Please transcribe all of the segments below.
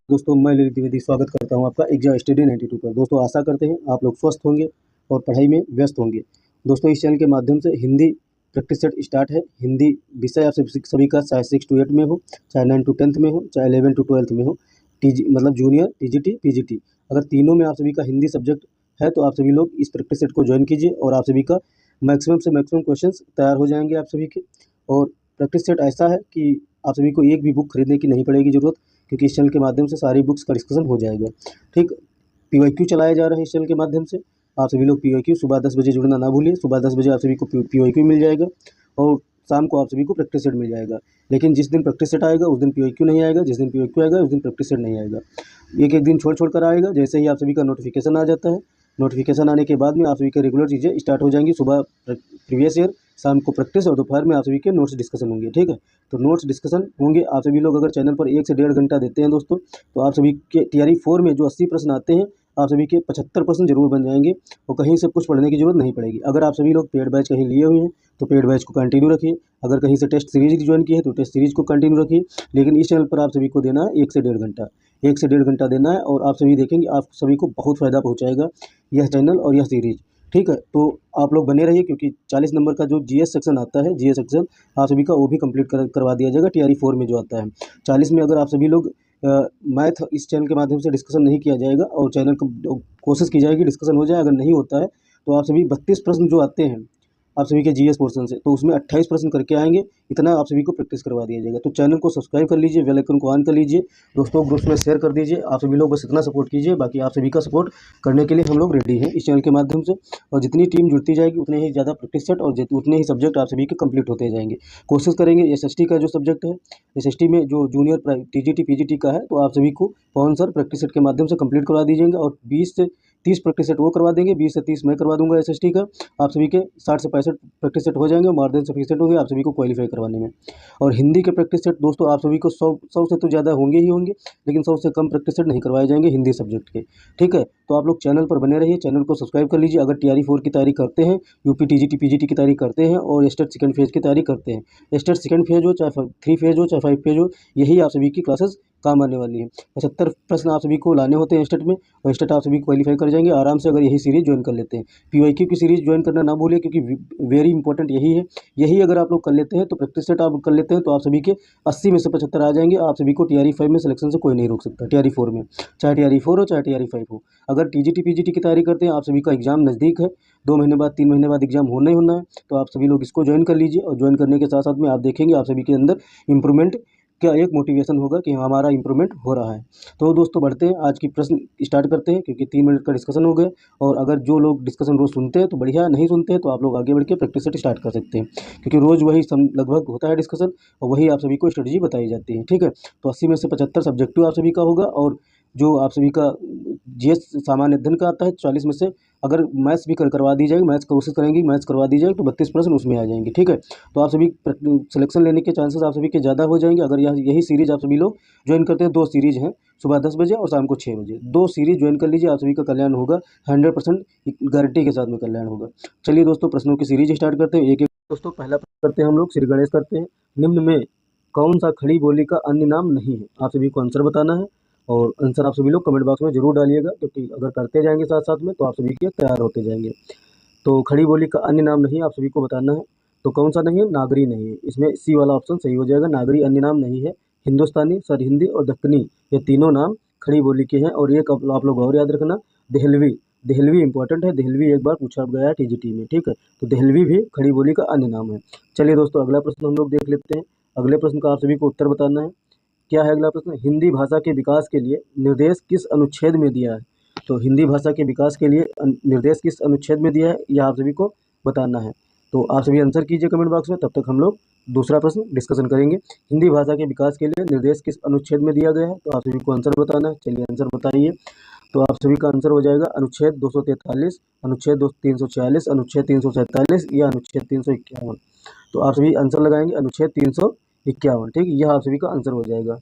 दोस्तों मैं ललित द्विवेदी स्वागत करता हूं आपका एग्जाम स्टडी 92 पर। दोस्तों आशा करते हैं आप लोग स्वस्थ होंगे और पढ़ाई में व्यस्त होंगे। दोस्तों इस चैनल के माध्यम से हिंदी प्रैक्टिस सेट स्टार्ट है। हिंदी विषय आप सभी का चाहे 6 to 8 में हो, चाहे 9 to 10th में हो, चाहे 11 to 12th में हो, मतलब जूनियर, टीजीटी, पीजीटी, अगर तीनों में आप सभी का हिंदी सब्जेक्ट है तो आप सभी लोग इस प्रैक्टिस सेट को ज्वाइन कीजिए और आप सभी का मैक्सिमम से मैक्सिमम क्वेश्चन तैयार हो जाएंगे आप सभी के। और प्रैक्टिस सेट ऐसा है कि आप सभी को एक भी बुक खरीदने की नहीं पड़ेगी ज़रूरत, क्योंकि इस चैनल के माध्यम से सारी बुक्स का डिस्कशन हो जाएगा। ठीक, पीवाईक्यू चलाया जा रहा है इस चैनल के माध्यम से। आप सभी लोग पीवाईक्यू सुबह 10 बजे जुड़ना ना भूलिए। सुबह 10 बजे आप सभी को पीवाईक्यू मिल जाएगा और शाम को आप सभी को प्रैक्टिस सेट मिल जाएगा। लेकिन जिस दिन प्रैक्टिस सेट आएगा उस दिन पीवाईक्यू नहीं आएगा, जिस दिन पीवाईक्यू आएगा उस दिन प्रैक्टिस सेट नहीं आएगा। एक दिन छोड़ कर आएगा। जैसे ही आप सभी का नोटिफिकेशन आ जाता है, नोटिफिकेशन आने के बाद में आप सभी का रेगुलर चीज़ें स्टार्ट हो जाएंगी। सुबह प्रीवियस ईयर, शाम को प्रैक्टिस और दोपहर में आप सभी के नोट्स डिस्कशन होंगे। ठीक है, तो नोट्स डिस्कशन होंगे। आप सभी लोग अगर चैनल पर 1 से 1.5 घंटा देते हैं दोस्तों, तो आप सभी के टीआरई 4 में जो 80 प्रश्न आते हैं, आप सभी के 75% जरूर बन जाएंगे और कहीं से कुछ पढ़ने की जरूरत नहीं पड़ेगी। अगर आप सभी लोग पेड बैच कहीं लिए हुए हैं तो पेड बैच को कंटिन्यू रखिए। अगर कहीं से टेस्ट सीरीज ज्वाइन की है तो टेस्ट सीरीज को कंटिन्यू रखिए। लेकिन इस चैनल पर आप सभी को देना है 1 से 1.5 घंटा, 1 से 1.5 घंटा देना है और आप सभी देखेंगे आप सभी को बहुत फ़ायदा पहुँचाएगा यह चैनल और यह सीरीज। ठीक है, तो आप लोग बने रहिए, क्योंकि 40 नंबर का जो जीएस सेक्शन आता है, जीएस सेक्शन आप सभी का वो भी कंप्लीट करवा दिया जाएगा टीआरई 4 में जो आता है। 40 में अगर आप सभी लोग मैथ इस चैनल के माध्यम से डिस्कशन नहीं किया जाएगा और चैनल को कोशिश की जाएगी डिस्कशन हो जाए। अगर नहीं होता है तो आप सभी 32 प्रश्न जो आते हैं आप सभी के जीएस पोर्शन से, तो उसमें 28 प्रश्न करके आएंगे। इतना आप सभी को प्रैक्टिस करवा दिया जाएगा। तो चैनल को सब्सक्राइब कर लीजिए, बेल आइकन को ऑन कर लीजिए, दोस्तों ग्रुप्स में शेयर कर दीजिए। आप सभी लोग बस इतना सपोर्ट कीजिए, बाकी आप सभी का सपोर्ट करने के लिए हम लोग रेडी हैं इस चैनल के माध्यम से। और जितनी टीम जुड़ती जाएगी उतने ही ज़्यादा प्रैक्टिस सेट और उतने ही सब्जेक्ट आप सभी के कंप्लीट होते जाएंगे। कोशिश करेंगे एसएसटी का जो सब्जेक्ट है, एसएसटी में जो जूनियर टीजीटी पीजीटी का है, तो आप सभी को पवन सर प्रैक्टिस सेट के माध्यम से कंप्लीट करवा दीजिएगा और 20 से 30 प्रैक्टिस सेट वो करवा देंगे, 20 से 30 मैं करवा दूंगा एसएसटी का। आप सभी के 60 से 65 प्रैक्टिस सेट हो जाएंगे, मोर देन सफिशिएंट होंगे आप सभी को क्वालिफाई करवाने में। और हिंदी के प्रैक्टिस सेट दोस्तों आप सभी को 100 से तो ज़्यादा होंगे ही होंगे, लेकिन 100 से कम प्रैक्टिस सेट नहीं करवाए जाएंगे हिंदी सब्जेक्ट के। ठीक है, तो आप लोग चैनल पर बने रहिए, चैनल को सब्सक्राइब कर लीजिए। अगर टीआरई 4 की तैयारी करते हैं, यूपी टीजीटी पीजीटी की तैयारी करते हैं और स्टेट सेकंड फेज की तैयारी करते हैं, स्टेट सेकंड फेज हो चाहे 3 फेज हो चाहे 5 फेज हो, यही आप सभी की क्लासेस काम आने वाली है। 75 प्रश्न आप सभी को लाने होते हैं स्टेट में, और स्टेट आप सभी क्वालिफाई कर जाएंगे आराम से अगर यही सीरीज ज्वाइन कर लेते हैं। पीवाईक्यू की सीरीज ज्वाइन करना ना भूलिए, क्योंकि वेरी इंपॉर्टेंट यही है। यही अगर आप लोग कर लेते हैं तो प्रैक्टिस सेट आप कर लेते हैं तो आप सभी के 80 में से 75 आ जाएंगे। आप सभी को टीआरई 5 में सिलेक्शन से कोई नहीं रोक सकता। टीआरई 4 में, चाहे टीआरई 4 हो चाहे टीआरई 5 हो। अगर टीजीटी पीजीटी की तैयारी करते हैं, आप सभी का एग्जाम नज़दीक है, 2 महीने बाद 3 महीने बाद एग्जाम होना ही होना है, तो आप सभी लोग इसको ज्वाइन कर लीजिए। और ज्वाइन करने के साथ साथ में आप देखेंगे आप सभी के अंदर इंप्रूवमेंट क्या एक मोटिवेशन होगा कि हमारा इंप्रूवमेंट हो रहा है। तो दोस्तों बढ़ते हैं, आज की प्रश्न स्टार्ट करते हैं, क्योंकि 3 मिनट का डिस्कशन हो गया। और अगर जो लोग डिस्कशन रोज सुनते हैं तो बढ़िया, नहीं सुनते हैं तो आप लोग आगे बढ़ के प्रैक्टिस सेट स्टार्ट कर सकते हैं, क्योंकि रोज़ वही लगभग होता है डिस्कशन और वही आप सभी को स्ट्रेटजी बताई जाती है। ठीक है, तो 80 में से 75 सब्जेक्टिव आप सभी का होगा और जो आप सभी का जीएस सामान्य अध्ययन का आता है 40 में से अगर मैथ्स भी करवा दी जाएगी, मैथ्स कोशिश करेंगे मैथ्स करवा दी जाएगी, तो 32 प्रश्न उसमें आ जाएंगे। ठीक है, तो आप सभी सिलेक्शन लेने के चांसेस आप सभी के ज़्यादा हो जाएंगे अगर यही सीरीज आप सभी लोग ज्वाइन करते हैं। 2 सीरीज हैं, सुबह 10 बजे और शाम को 6 बजे। 2 सीरीज ज्वाइन कर लीजिए, आप सभी का कल्याण होगा, 100% गारंटी के साथ में कल्याण होगा। चलिए दोस्तों प्रश्नों की सीरीज स्टार्ट करते हैं एक एक। दोस्तों पहला प्रश्न करते हैं हम लोग, श्री गणेश करते हैं। निम्न में कौन सा खड़ी बोली का अन्य नाम नहीं है? आप सभी को आंसर बताना है और आंसर आप सभी लोग कमेंट बॉक्स में जरूर डालिएगा, क्योंकि अगर करते जाएंगे साथ साथ में तो आप सभी के तैयार होते जाएंगे। तो खड़ी बोली का अन्य नाम नहीं आप सभी को बताना है। तो कौन सा नहीं है? नागरी नहीं है। इसमें सी वाला ऑप्शन सही हो जाएगा। नागरी अन्य नाम नहीं है। हिंदुस्तानी, सरहिंदी और दक्कनी, ये तीनों नाम खड़ी बोली के हैं। और एक आप लोग और याद रखना, देहलवी, देहलवी इंपॉर्टेंट है, देहलवी एक बार पूछा गया है टीजीटी में। ठीक है, तो देहलवी भी खड़ी बोली का अन्य नाम है। चलिए दोस्तों अगला प्रश्न हम लोग देख लेते हैं। अगले प्रश्न का आप सभी को उत्तर बताना है। क्या है अगला प्रश्न? हिंदी भाषा के विकास के लिए निर्देश किस अनुच्छेद में दिया है? तो हिंदी भाषा के विकास के लिए निर्देश किस अनुच्छेद में दिया है, यह आप सभी को बताना है। तो आप सभी आंसर कीजिए कमेंट बॉक्स में, तब तक हम लोग दूसरा प्रश्न डिस्कशन करेंगे। हिंदी भाषा के विकास के लिए निर्देश किस अनुच्छेद में दिया गया है, तो आप सभी को आंसर बताना है। चलिए आंसर बताइए। तो आप सभी का आंसर हो जाएगा अनुच्छेद 243, अनुच्छेद 346, अनुच्छेद 347 या अनुच्छेद 351। तो आप सभी आंसर लगाएंगे अनुच्छेद 351। ठीक, यह आप सभी का आंसर हो जाएगा।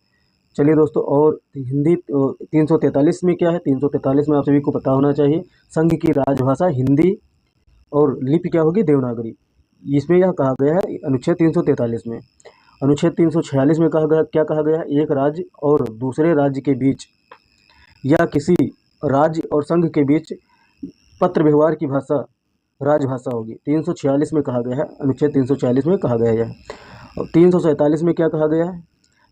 चलिए दोस्तों, और हिंदी 343 में क्या है? 343 में आप सभी को पता होना चाहिए, संघ की राजभाषा हिंदी और लिपि क्या होगी? देवनागरी। इसमें यह कहा गया है अनुच्छेद 343 में। अनुच्छेद 346 में कहा गया, क्या कहा गया? एक राज्य और दूसरे राज्य के बीच या किसी राज्य और संघ के बीच पत्र व्यवहार की भाषा राजभाषा होगी। 346 में कहा गया है, अनुच्छेद 346 में कहा गया है। और 347 में क्या कहा गया है?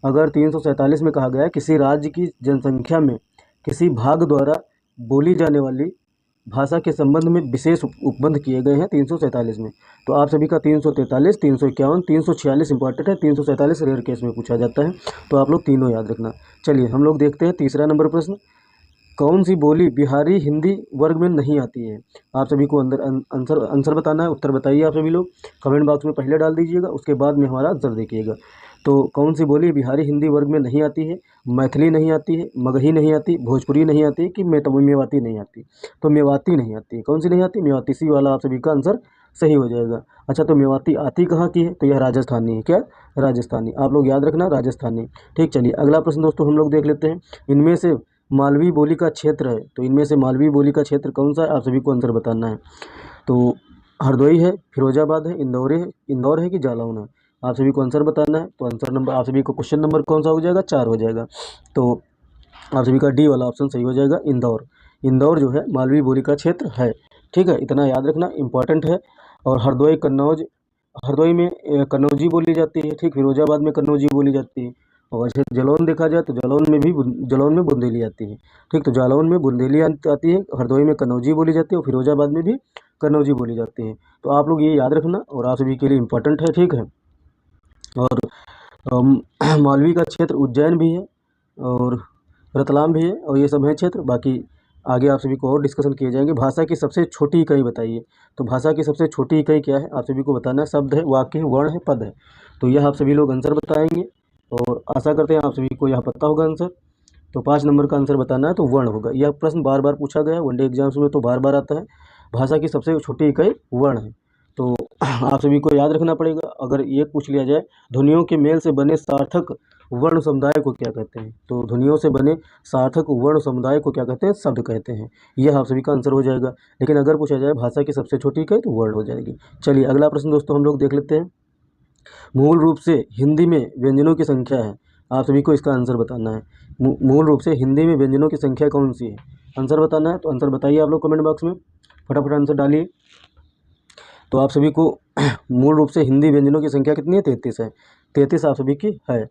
अगर 347 में कहा गया है किसी राज्य की जनसंख्या में किसी भाग द्वारा बोली जाने वाली भाषा के संबंध में विशेष उपबंध किए गए हैं 347 में। तो आप सभी का 343, 351, 346 इंपॉर्टेंट है, 347 रेयर केस में पूछा जाता है, तो आप लोग तीनों याद रखना। चलिए हम लोग देखते हैं तीसरा नंबर प्रश्न। कौन सी बोली बिहारी हिंदी वर्ग में नहीं आती है? आप सभी को आंसर बताना है। उत्तर बताइए आप सभी लोग, कमेंट बॉक्स में पहले डाल दीजिएगा, उसके बाद में हमारा आंसर देखिएगा। तो कौन सी बोली बिहारी हिंदी वर्ग में नहीं आती है? मैथिली नहीं आती है, मगही नहीं आती, भोजपुरी नहीं आती कि मेवाती नहीं आती? तो मेवाती नहीं आती है। कौन सी नहीं आती? मेवाती। सी वाला आप सभी का आंसर सही हो जाएगा। अच्छा, तो मेवाती आती कहाँ की है? तो यह राजस्थानी है। क्या? राजस्थानी। आप लोग याद रखना, राजस्थानी। ठीक, चलिए अगला प्रश्न दोस्तों हम लोग देख लेते हैं। इनमें से मालवी बोली का क्षेत्र है, तो इनमें से मालवी बोली का क्षेत्र कौन सा है? आप सभी को आंसर बताना है। तो हरदोई है, फिरोजाबाद है, इंदौर है कि जालौन है? आप सभी को आंसर बताना है। तो आंसर नंबर आप सभी को क्वेश्चन नंबर कौन सा हो जाएगा? 4 हो जाएगा। तो आप सभी का डी वाला ऑप्शन सही हो जाएगा, इंदौर। इंदौर जो है मालवी बोली का क्षेत्र है। ठीक है, इतना याद रखना, इंपॉर्टेंट है। और हरदोई में कन्नौजी बोली जाती है। ठीक, फिरोजाबाद में कन्नौजी बोली जाती है। और वैसे जालौन देखा जाए तो जालौन में बुंदेली आती है। ठीक, तो जालौन में बुंदेली आती है, हरदोई में कन्नौजी बोली जाती है और फिरोजाबाद में भी कन्नौजी बोली जाती है। तो आप लोग ये याद रखना और आप सभी के लिए इम्पोर्टेंट है। ठीक है, और मालवी का क्षेत्र उज्जैन भी है और रतलाम भी है और ये सब है क्षेत्र। बाकी आगे आप सभी को और डिस्कशन किए जाएंगे। भाषा की सबसे छोटी इकाई बताइए। तो भाषा की सबसे छोटी इकाई क्या है? आप सभी को बताना है। शब्द है, वाक्य है, वर्ण है, पद है। तो यह आप सभी लोग आंसर बताएंगे और आशा करते हैं आप सभी को यह पता होगा आंसर। तो 5 नंबर का आंसर बताना है, तो वर्ण होगा। यह प्रश्न बार बार पूछा गया है वनडे एग्जाम्स में, तो बार बार आता है। भाषा की सबसे छोटी इकाई वर्ण है, तो आप सभी को याद रखना पड़ेगा। अगर ये पूछ लिया जाए ध्वनियों के मेल से बने सार्थक वर्ण समुदाय को क्या कहते हैं? तो ध्वनियों से बने सार्थक वर्ण समुदाय को क्या कहते हैं? शब्द कहते हैं। यह आप सभी का आंसर हो जाएगा। लेकिन अगर पूछा जाए भाषा की सबसे छोटी इकाई तो वर्ण हो जाएगी। चलिए अगला प्रश्न दोस्तों हम लोग देख लेते हैं। मूल रूप से हिंदी में व्यंजनों की संख्या है, आप सभी को इसका आंसर बताना है। मूल रूप से हिंदी में व्यंजनों की संख्या कौन सी है? आंसर बताना है। तो आंसर बताइए आप लोग कमेंट बॉक्स में, फटाफट आंसर डालिए। तो आप सभी को मूल रूप से हिंदी व्यंजनों की संख्या कितनी है? 33 है। 33 आप सभी की है।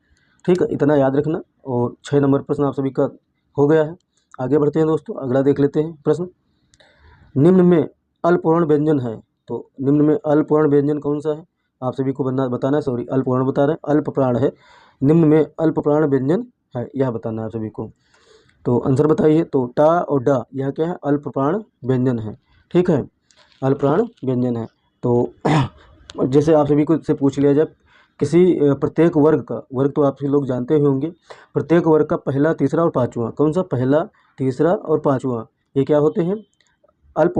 ठीक है, इतना याद रखना। और 6 नंबर प्रश्न आप सभी का हो गया है। आगे बढ़ते हैं दोस्तों, अगला देख लेते हैं प्रश्न। निम्न में अल्पवर्ण व्यंजन है, तो निम्न में अल्पवर्ण व्यंजन कौन सा है? आप सभी को बताना है। सॉरी, अल्पवर्ण बता रहे हैं, अल्प प्राण है। निम्न में अल्प प्राण व्यंजन है, यह बताना है आप सभी को। तो आंसर बताइए। तो टा और डा यह क्या है? अल्प प्राण व्यंजन है। ठीक है, अल्प प्राण व्यंजन है। तो जैसे आप सभी को से पूछ लिया जाए किसी प्रत्येक वर्ग का, वर्ग तो आप सभी लोग जानते ही होंगे, प्रत्येक वर्ग का पहला, तीसरा और पांचवा कौन सा? पहला, तीसरा और पांचवा ये क्या होते हैं? अल्प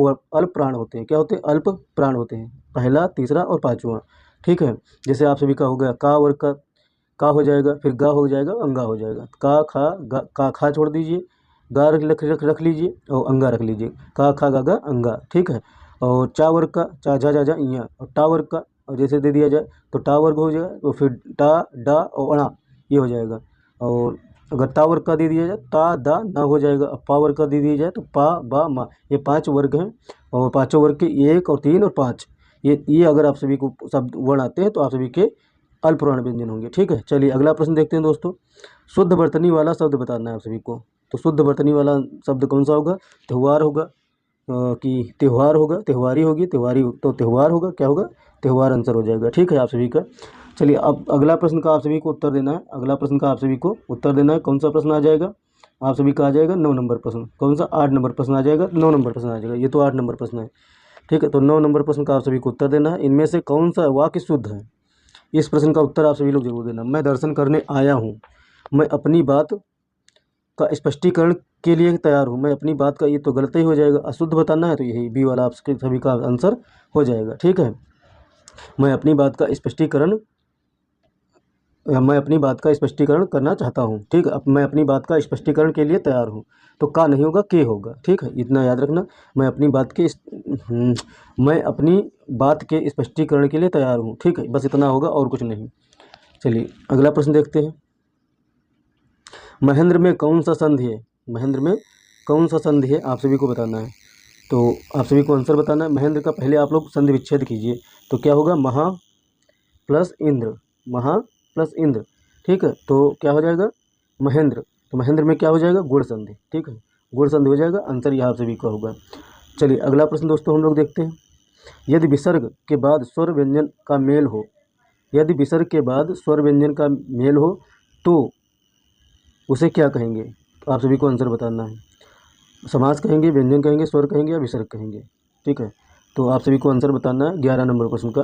प्राण होते हैं। क्या होते हैं? अल्प प्राण होते हैं। पहला, तीसरा और पांचवा। ठीक है, जैसे आप सभी का हो गया का वर्ग का का हो जाएगा, फिर गा हो जाएगा, अंगा हो जाएगा। का खा गा, का खा छोड़ दीजिए, गा रख लीजिए और अंगा रख लीजिए। का खा गा गा अंगा। ठीक है, और चा वर्ग का चा झा जा जा इया, और टा वर्ग का और जैसे दे दिया जाए तो टा वर्ग हो जाएगा, तो फिर टा डा और अणा ये हो जाएगा। और अगर ता वर्ग का दे दिया जाए ता दा ना हो जाएगा। अब पा वर्ग का दे दिया जाए तो पा बा मा, ये 5 वर्ग हैं। और पाँचों वर्ग के 1 और 3 और 5 ये अगर आप सभी को शब्द वर्ण आते हैं तो आप सभी के अल्पवर्ण व्यंजन होंगे। ठीक है, चलिए अगला प्रश्न देखते हैं दोस्तों। शुद्ध वर्तनी वाला शब्द बताना है आप सभी को। तो शुद्ध वर्तनी वाला शब्द कौन सा होगा? त्यौहार होगा कि त्यौहार होगा, त्यौहारी होगी, त्यौहारी तो त्यौहार होगा, क्या होगा? त्यौहार आंसर हो जाएगा। ठीक है आप सभी का। चलिए अब अगला प्रश्न का आप सभी को उत्तर देना है। अगला प्रश्न का आप सभी को उत्तर देना है। कौन सा प्रश्न आ जाएगा? आप सभी का आ जाएगा 9 नंबर प्रश्न। कौन सा? 8 नंबर प्रश्न आ जाएगा, 9 नंबर प्रश्न आ जाएगा। ये तो 8 नंबर प्रश्न है। ठीक है, तो 9 नंबर प्रश्न का आप सभी को उत्तर देना है। इनमें से कौन सा वाक्य शुद्ध है? इस प्रश्न का उत्तर आप सभी लोग जरूर देना। मैं दर्शन करने आया हूँ, मैं अपनी बात का स्पष्टीकरण के लिए तैयार हूँ। मैं अपनी बात का, ये तो गलत ही हो जाएगा, अशुद्ध बताना है, तो यही बी वाला आप सभी का आंसर हो जाएगा। ठीक है, मैं अपनी बात का स्पष्टीकरण करना चाहता हूँ। ठीक है, अब मैं अपनी बात का स्पष्टीकरण के लिए तैयार हूँ, तो का नहीं होगा, के होगा। ठीक है, इतना याद रखना। मैं अपनी बात के स्पष्टीकरण के लिए तैयार हूँ। ठीक है, बस इतना होगा और कुछ नहीं। चलिए अगला प्रश्न देखते हैं। महेंद्र में कौन सा संधि है? महेंद्र में कौन सा संधि है आप सभी को बताना है। तो आप सभी को आंसर बताना है। महेंद्र का पहले आप लोग संधि विच्छेद कीजिए। तो क्या होगा? महा प्लस इंद्र, महा प्लस इंद्र, ठीक है। तो क्या हो जाएगा? महेंद्र। तो महेंद्र में क्या हो जाएगा? गुण संधि, ठीक है, गुण संधि हो जाएगा। आंसर यहाँ आप सभी का होगा। चलिए अगला प्रश्न दोस्तों हम लोग देखते हैं। यदि विसर्ग के बाद स्वर व्यंजन का मेल हो, यदि विसर्ग के बाद स्वर व्यंजन का मेल हो तो उसे क्या कहेंगे? तो आप सभी को आंसर बताना है। समास कहेंगे, व्यंजन कहेंगे, स्वर कहेंगे या विसर्ग कहेंगे, ठीक है। तो आप सभी को आंसर बताना है 11 नंबर प्रश्न का।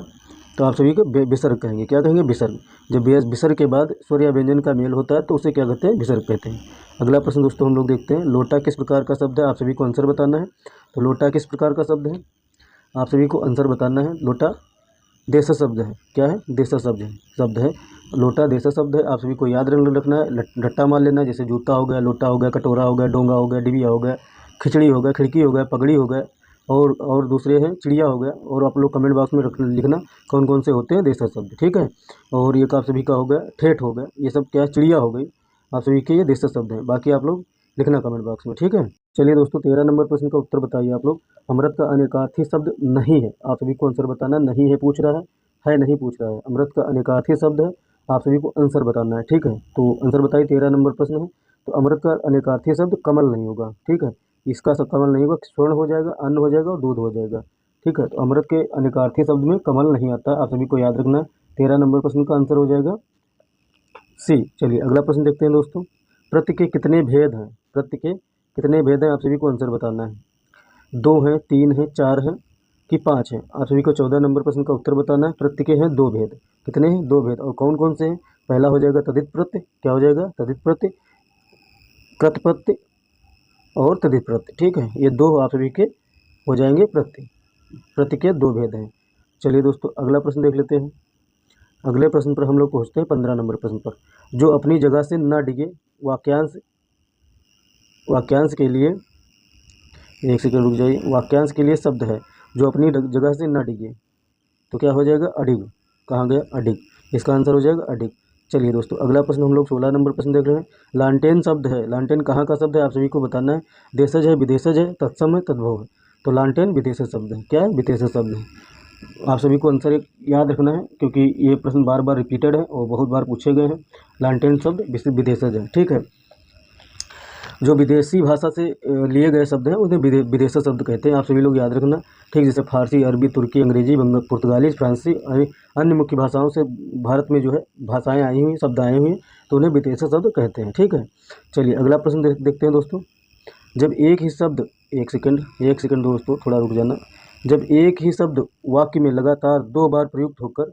तो आप सभी को विसर्ग कहेंगे। क्या कहेंगे? विसर्ग। जब विसर्ग के बाद स्वर या व्यंजन का मेल होता है तो उसे क्या कहते हैं? विसर्ग कहते हैं। अगला प्रश्न दोस्तों हम लोग देखते हैं। लोटा किस प्रकार का शब्द है? आप सभी को आंसर बताना है। तो लोटा किस प्रकार का शब्द है? आप सभी को आंसर बताना है। लोटा देशज शब्द है। क्या है? देशज शब्द है। लोटा देशज शब्द है। आप सभी को याद रखना है, रट्टा मार लेना है। जैसे जूता हो गया, लोटा हो गया, कटोरा हो गया, डोंगा हो गया, डिबिया हो गया, खिचड़ी हो गया, खिड़की हो गया, पगड़ी हो गया, और दूसरे हैं चिड़िया हो गया। और आप लोग कमेंट बॉक्स में लिखना कौन कौन से होते हैं देशज शब्द, ठीक है। और ये आप सभी का हो गया ठेठ हो गया, ये सब क्या है? चिड़िया हो गई। आप सभी के ये देशज शब्द हैं। बाकी आप लोग लिखना कमेंट बॉक्स में, ठीक है। चलिए दोस्तों 13 नंबर प्रश्न का उत्तर बताइए आप लोग। अमृत का अनेकार्थी शब्द नहीं है। आप सभी को आंसर बताना। नहीं है पूछ रहा है नहीं पूछ रहा है। अमृत का अनेकार्थी शब्द है। आप सभी को आंसर बताना है, ठीक है। तो आंसर बताइए। 13 नंबर प्रश्न है। तो अमृत का अनेकार्थी शब्द कमल नहीं होगा, ठीक है। इसका सब कमल नहीं होगा, स्वर्ण हो जाएगा, अन्न हो जाएगा और दूध हो जाएगा, ठीक है। तो अमृत के अनेकार्थी शब्द में कमल नहीं आता। आप सभी को याद रखना है। 13 नंबर प्रश्न का आंसर हो जाएगा सी। चलिए अगला प्रश्न देखते हैं दोस्तों। प्रत्यय के कितने भेद हैं? प्रत्यय के कितने भेद हैं? आप सभी को आंसर बताना है। 2 हैं, 3 हैं, 4 हैं कि 5 हैं? आप सभी को 14 नंबर प्रश्न का उत्तर बताना है। प्रत्यय के हैं 2 भेद। कितने हैं? 2 भेद। और कौन कौन से हैं? पहला हो जाएगा तदित प्रत्यय। क्या हो जाएगा? तदित प्रत्यय, कृत प्रत्यय और तदित प्रत्यय, ठीक है। ये 2 आप सभी के हो जाएंगे प्रत्यय। प्रत्यय के 2 भेद हैं। चलिए दोस्तों अगला प्रश्न देख लेते हैं। अगले प्रश्न पर हम लोग पहुँचते हैं 15 नंबर प्रश्न पर। जो अपनी जगह से न डिगे, वाक्यांश के लिए, एक सेकंड रुक जाइए, वाक्यांश के लिए शब्द है जो अपनी जगह से न डिगे। तो क्या हो जाएगा? अडिग। कहाँ गया? अडिग। इसका आंसर हो जाएगा अडिग। चलिए दोस्तों अगला प्रश्न हम लोग 16 नंबर प्रश्न देख रहे हैं। लालटेन शब्द है। लालटेन कहाँ का शब्द है? आप सभी को बताना है। देशज है, विदेशज है, तत्सम है, तद्भव है। तो लालटेन विदेशज शब्द है। क्या है? विदेशज शब्द है। आप सभी को आंसर एक याद रखना है क्योंकि ये प्रश्न बार बार रिपीटेड है और बहुत बार पूछे गए हैं। लालटेन शब्द विदेशज है, ठीक है। जो विदेशी भाषा से लिए गए शब्द हैं उन्हें विदेशज शब्द कहते हैं। आप सभी लोग याद रखना, ठीक। जैसे फारसी, अरबी, तुर्की, अंग्रेजी, पुर्तगाली, फ्रांसी, अन्य मुख्य भाषाओं से भारत में जो है भाषाएं आई हुई, शब्द आए हुए, तो उन्हें विदेशज शब्द कहते हैं, ठीक है। चलिए अगला प्रश्न देखते हैं दोस्तों। जब एक ही शब्द, एक सेकंड दोस्तों थोड़ा रुक जाना। जब एक ही शब्द वाक्य में लगातार 2 बार प्रयुक्त होकर,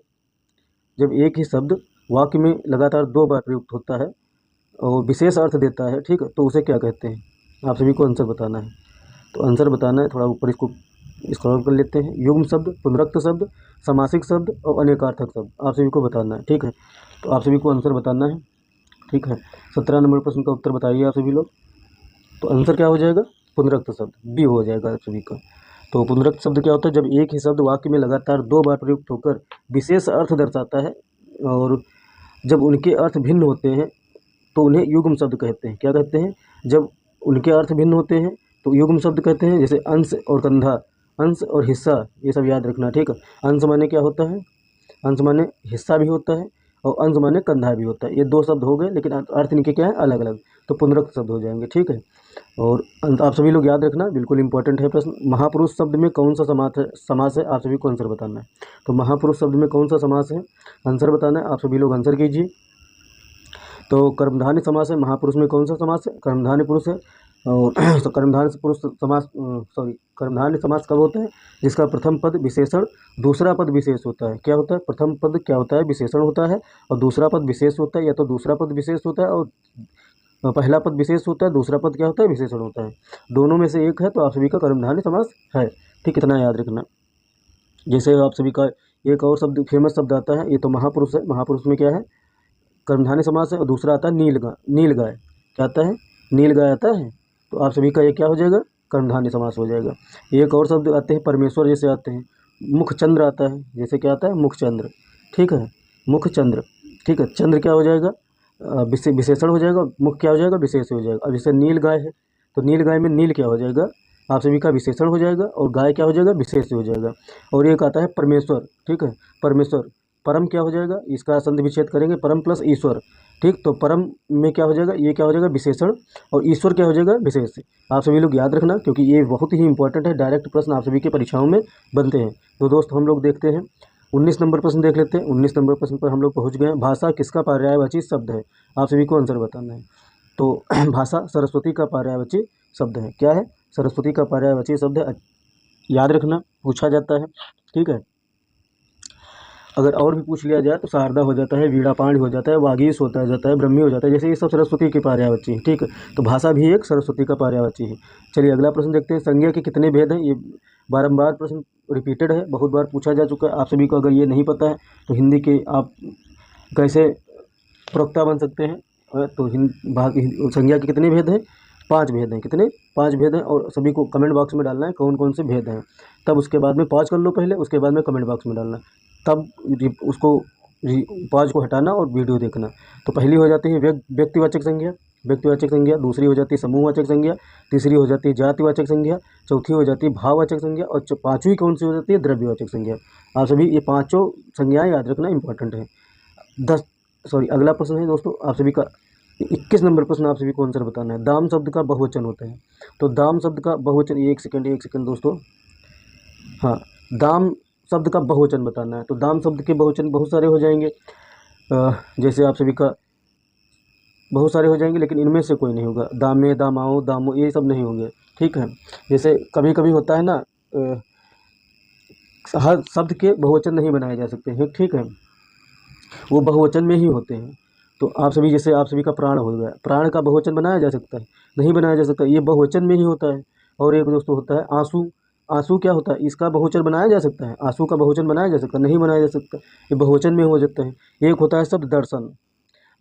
जब एक ही शब्द वाक्य में लगातार 2 बार प्रयुक्त होता है और विशेष अर्थ देता है, ठीक है, तो उसे क्या कहते हैं? आप सभी को आंसर बताना है। तो आंसर बताना है, थोड़ा ऊपर इसको स्क्रॉल कर लेते हैं। युग्म शब्द, पुनरुक्त शब्द, समासिक शब्द और अनेकार्थक शब्द आप सभी को बताना है, ठीक है। तो आप सभी को आंसर बताना है, ठीक है। 17 नंबर प्रश्न का उत्तर बताइए आप सभी लोग। तो आंसर क्या हो जाएगा? पुनरुक्त शब्द, बी हो जाएगा आप सभी का। तो पुनरुक्त शब्द क्या होता है? जब एक ही शब्द वाक्य में लगातार 2 बार प्रयुक्त होकर विशेष अर्थ दर्शाता है और जब उनके अर्थ भिन्न होते हैं तो उन्हें युग्म शब्द कहते हैं। क्या कहते हैं? जब उनके अर्थ भिन्न होते हैं तो युग्म शब्द कहते हैं। जैसे अंश और कंधा, अंश और हिस्सा, ये सब याद रखना, ठीक है। अंश माने क्या होता है? अंश माने हिस्सा भी होता है और अंश माने कंधा भी होता है। ये 2 शब्द हो गए लेकिन अर्थ इनके क्या है? अलग अलग। तो पुनरुक्त शब्द हो जाएंगे, ठीक है। और आप सभी लोग याद रखना, बिल्कुल इंपॉर्टेंट है प्रश्न। महापुरुष शब्द में कौन सा समास है? आप सभी को आंसर बताना है। तो महापुरुष शब्द में कौन सा समास है? आंसर बताना है। आप सभी लोग आंसर कीजिए। तो कर्मधारय समास है। महापुरुष में कौन सा समास है? कर्मधारय पुरुष है। और कर्मधारय पुरुष समास, कर्मधारय समास कब होता है? जिसका प्रथम पद विशेषण, दूसरा पद विशेष होता है। क्या होता है? प्रथम पद क्या होता है? विशेषण होता है और दूसरा पद विशेष होता है। या तो दूसरा पद विशेष होता है और पहला पद विशेष होता है, दूसरा पद क्या होता है? विशेषण होता है। दोनों में से एक है तो आप सभी का कर्मधारय समास है, ठीक। इतना याद रखना। जैसे आप सभी का एक और शब्द, फेमस शब्द आता है, ये तो महापुरुष है। महापुरुष में क्या है? कर्मधारय समास है। और दूसरा आता है नीलगाय। क्या आता है? नीलगाय आता है। तो आप सभी का ये क्या हो जाएगा? कर्मधारय समास हो जाएगा। एक और शब्द आते हैं परमेश्वर जैसे आते हैं। मुखचंद्र आता है। जैसे क्या आता है? मुखचंद्र, ठीक है, मुखचंद्र। ठीक है। चंद्र क्या हो जाएगा, विशेषण हो जाएगा, मुख क्या हो जाएगा, विशेष हो जाएगा। अब जैसे नील गाय है तो नील गाय में नील क्या हो जाएगा, आप सभी का विशेषण हो जाएगा, और गाय क्या हो जाएगा, विशेष हो जाएगा। और एक आता है परमेश्वर, ठीक है, परमेश्वर, परम क्या हो जाएगा, इसका संधि विच्छेद करेंगे, परम प्लस ईश्वर, ठीक। तो परम में क्या हो जाएगा, ये क्या हो जाएगा, विशेषण, और ईश्वर क्या हो जाएगा, विशेष। आप सभी लोग याद रखना, क्योंकि ये बहुत ही इंपॉर्टेंट है, डायरेक्ट प्रश्न आप सभी की परीक्षाओं में बनते हैं। तो दोस्त हम लोग देखते हैं 19 नंबर प्रश्न देख लेते हैं। 19 नंबर प्रश्न पर हम लोग पहुँच गए हैं। भाषा किसका पर्यायवाची शब्द है, आप सभी को आंसर बताना है। तो भाषा सरस्वती का पर्यायवाची शब्द है। क्या है, सरस्वती का पर्यायवाची शब्द है। याद रखना, पूछा जाता है, ठीक है। अगर और भी पूछ लिया जाए तो शारदा हो जाता है, वीणापाणी हो जाता है, वागीश होता जाता है, ब्रह्मी हो जाता है, जैसे ये सब सरस्वती की पर्यायवाची है, ठीक है। तो भाषा भी एक सरस्वती का पर्यायवाची है। चलिए अगला प्रश्न देखते हैं। संज्ञा के कितने भेद हैं, ये बारंबार प्रश्न रिपीटेड है, बहुत बार पूछा जा चुका है। आप सभी को अगर ये नहीं पता है तो हिंदी के आप कैसे प्रवक्ता बन सकते हैं। तो संज्ञा के कितने भेद हैं, 5 भेद हैं। कितने, 5 भेद हैं। और सभी को कमेंट बॉक्स में डालना है कौन कौन से भेद हैं। तब उसके बाद में पॉज कर लो पहले, उसके बाद में कमेंट बॉक्स में डालना, तब उसको पॉज को हटाना और वीडियो देखना। तो पहली हो जाती है व्यक्तिवाचक संज्ञा, व्यक्तिवाचक संज्ञा। दूसरी हो जाती है समूहवाचक संज्ञा। तीसरी हो जाती है जातिवाचक संज्ञा। चौथी हो जाती है भाववाचक संज्ञा। और पाँचवीं कौन सी हो जाती है, द्रव्यवाचक संज्ञा। आप सभी ये पाँचों संज्ञाएं याद रखना, इंपॉर्टेंट है। अगला प्रश्न है दोस्तों आप सभी का 21 नंबर प्रश्न, आप सभी को आंसर बताना है। दाम शब्द का बहुवचन होता है। तो दाम शब्द का बहुवचन, एक सेकंड दोस्तों, हाँ, दाम शब्द का बहुवचन बताना है। तो दाम शब्द के बहुवचन बहुत सारे हो जाएंगे, जैसे आप सभी का बहुत सारे हो जाएंगे, लेकिन इनमें से कोई नहीं होगा। दामे, दामाओ, दामो, ये सब नहीं होंगे, ठीक है। जैसे कभी कभी होता है ना, हर शब्द के बहुवचन नहीं बनाए जा सकते हैं, ठीक है, वो बहुवचन में ही होते हैं। तो आप सभी, जैसे आप सभी का प्राण हो गया, प्राण का बहुवचन बनाया जा सकता है, नहीं बनाया जा सकता, ये बहुवचन में ही होता है। और एक दोस्तों होता है आंसू, आंसू क्या होता है, इसका बहुवचन बनाया जा सकता है, आंसू का बहुवचन बनाया जा सकता है, नहीं बनाया जा सकता, ये बहुवचन में हो जाता है। एक होता है शब्द दर्शन,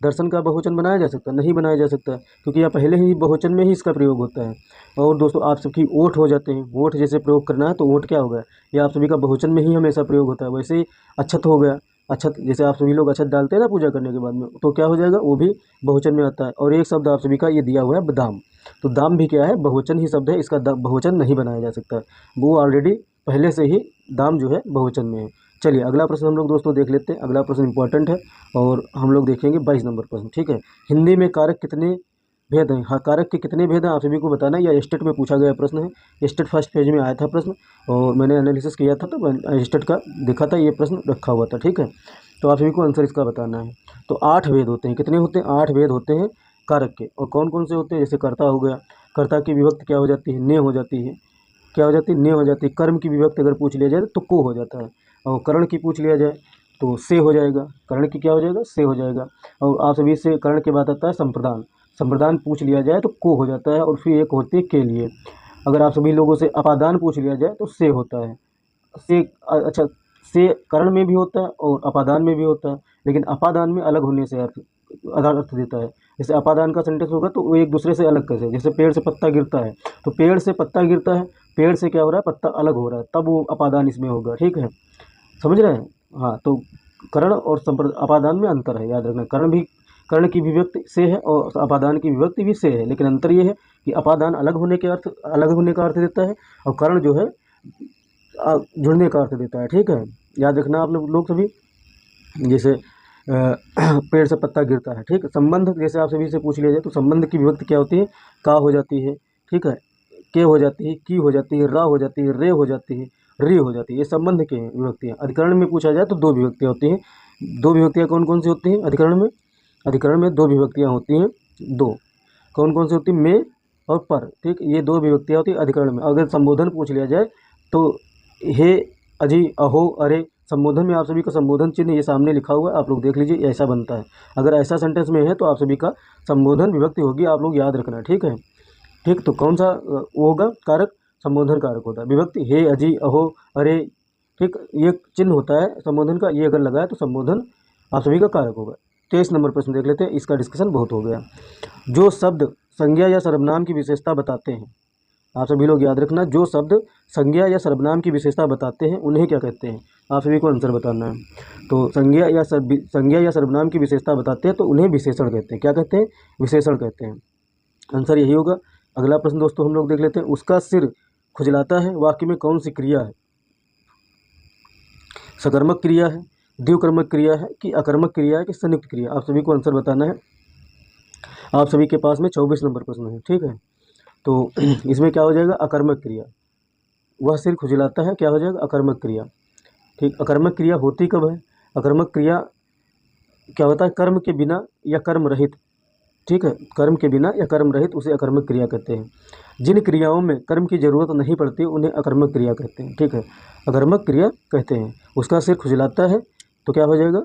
दर्शन का बहुवचन बनाया जा सकता है, नहीं बनाया जा सकता, क्योंकि यह पहले ही बहुवचन में ही इसका प्रयोग होता है। और दोस्तों आप सबकी ओठ हो जाते हैं, ओठ जैसे प्रयोग करना है तो ओठ क्या होगा, ये आप सभी का बहुवचन में ही हमेशा प्रयोग होता है। वैसे ही अक्षत हो गया, अक्षत, जैसे आप सभी लोग अक्षत डालते हैं ना पूजा करने के बाद में, तो क्या हो जाएगा, वो भी बहुवचन में आता है। और एक शब्द आप सभी का ये दिया हुआ है दाम, तो दाम भी क्या है, बहुवचन ही शब्द है, इसका बहुवचन नहीं बनाया जा सकता, वो ऑलरेडी पहले से ही दाम जो है बहुवचन में है। चलिए अगला प्रश्न हम लोग दोस्तों देख लेते हैं। अगला प्रश्न इंपॉर्टेंट है और हम लोग देखेंगे 22 नंबर प्रश्न, ठीक है। हिंदी में कारक कितने भेद हैं, हाँ, कारक के कितने भेद हैं आप सभी को बताना है। यह स्टेट में पूछा गया प्रश्न है, स्टेट फर्स्ट पेज में आया था प्रश्न, और मैंने एनालिसिस किया था तो स्टेट का देखा था, ये प्रश्न रखा हुआ था, ठीक है। तो आप सभी को आंसर इसका बताना है। तो 8 भेद होते हैं, कितने होते हैं, 8 भेद होते हैं कारक के। और कौन कौन से होते हैं, जैसे कर्ता हो गया, कर्ता की विभक्ति क्या हो जाती है, ने हो जाती है, क्या हो जाती है, ने हो जाती है। कर्म की विभक्ति अगर पूछ लिया जाए तो को हो जाता है। और कर्ण की पूछ लिया जाए तो से हो जाएगा, कर्ण की क्या हो जाएगा, से हो जाएगा। और आप सभी से कर्ण के बाद आता है संप्रदान, संप्रदान पूछ लिया जाए तो को हो जाता है। और फिर एक होती है के लिए। अगर आप सभी लोगों से अपादान पूछ लिया जाए तो से होता है, से, अच्छा, से कर्ण में भी होता है और अपादान में भी होता है, लेकिन अपादान में अलग होने से अर्थ देता है। जैसे अपादान का सेंटेंस होगा तो वो एक दूसरे से अलग कैसे, जैसे पेड़ से पत्ता गिरता है, तो पेड़ से पत्ता गिरता है, पेड़ से क्या हो रहा है, पत्ता अलग हो रहा है, तब वो अपादान इसमें होगा, ठीक है, समझ रहे हैं। हाँ, तो कर्ण और अपादान में अंतर है, याद रखना। कर्ण भी, कर्ण की विभक्ति से है और अपादान की विभक्ति भी से है, लेकिन अंतर ये है कि अपादान अलग होने के अर्थ, अलग होने का अर्थ देता है, और कर्ण जो है जुड़ने का अर्थ देता है, ठीक है। याद रखना आप लोग सभी। जैसे पेड़ से पत्ता गिरता है, ठीक है। संबंध जैसे आप सभी से पूछ लिया जाए तो संबंध की विभक्ति क्या होती है, का हो जाती है, ठीक है, के हो जाती है, की हो जाती है, रा हो जाती है, रे हो जाती है, री हो जाती है। ये संबंध के विभक्तियाँ। अधिकरण में पूछा जाए तो 2 विभक्तियाँ होती हैं। 2 विभक्तियाँ कौन कौन सी होती हैं अधिकरण में, अधिकरण में 2 विभक्तियाँ होती हैं, 2, कौन कौन सी होती है, में और पर, ठीक। ये 2 विभक्तियाँ होती हैं अधिकरण में। अगर संबोधन पूछ लिया जाए तो हे, अजी, अहो, अरे, संबोधन में आप सभी का संबोधन चिन्ह ये सामने लिखा हुआ है, आप लोग देख लीजिए, ऐसा बनता है। अगर ऐसा सेंटेंस में है तो आप सभी का संबोधन विभक्ति होगी, आप लोग याद रखना, ठीक है, ठीक। तो कौन सा वो होगा कारक, संबोधन कारक होता है। विभक्ति हे, अजी, अहो, अरे, ठीक, ये चिन्ह होता है संबोधन का, ये अगर लगाए तो संबोधन आप सभी का कारक होगा। 23 नंबर प्रश्न देख लेते हैं, इसका डिस्कशन बहुत हो गया। जो शब्द संज्ञा या सर्वनाम की विशेषता बताते हैं, आप सभी लोग याद रखना, जो शब्द संज्ञा या सर्वनाम की विशेषता बताते हैं उन्हें क्या कहते हैं, आप सभी को आंसर बताना है। तो संज्ञा या सर्वनाम की विशेषता बताते हैं तो उन्हें विशेषण कहते हैं। क्या कहते हैं? विशेषण कहते हैं। आंसर यही होगा। अगला प्रश्न दोस्तों हम लोग देख लेते हैं। उसका सिर खुजलाता है वाक्य में कौन सी क्रिया है? सकर्मक क्रिया है, द्विकर्मक क्रिया है कि अकर्मक क्रिया है कि संयुक्त क्रिया? आप सभी को आंसर बताना है। आप सभी के पास में 24 नंबर प्रश्न है, ठीक है। तो इसमें क्या हो जाएगा? अकर्मक क्रिया। वह सिर खुजलाता है, क्या हो जाएगा? अकर्मक क्रिया। ठीक, अकर्मक क्रिया होती कब है? अकर्मक क्रिया क्या होता है? कर्म के बिना या कर्म रहित। ठीक है, कर्म के बिना या कर्म रहित उसे अकर्मक क्रिया कहते हैं। जिन क्रियाओं में कर्म की जरूरत नहीं पड़ती उन्हें अकर्मक क्रिया कहते हैं। ठीक है, अकर्मक क्रिया कहते हैं। उसका सिर खुजलाता है तो क्या हो जाएगा?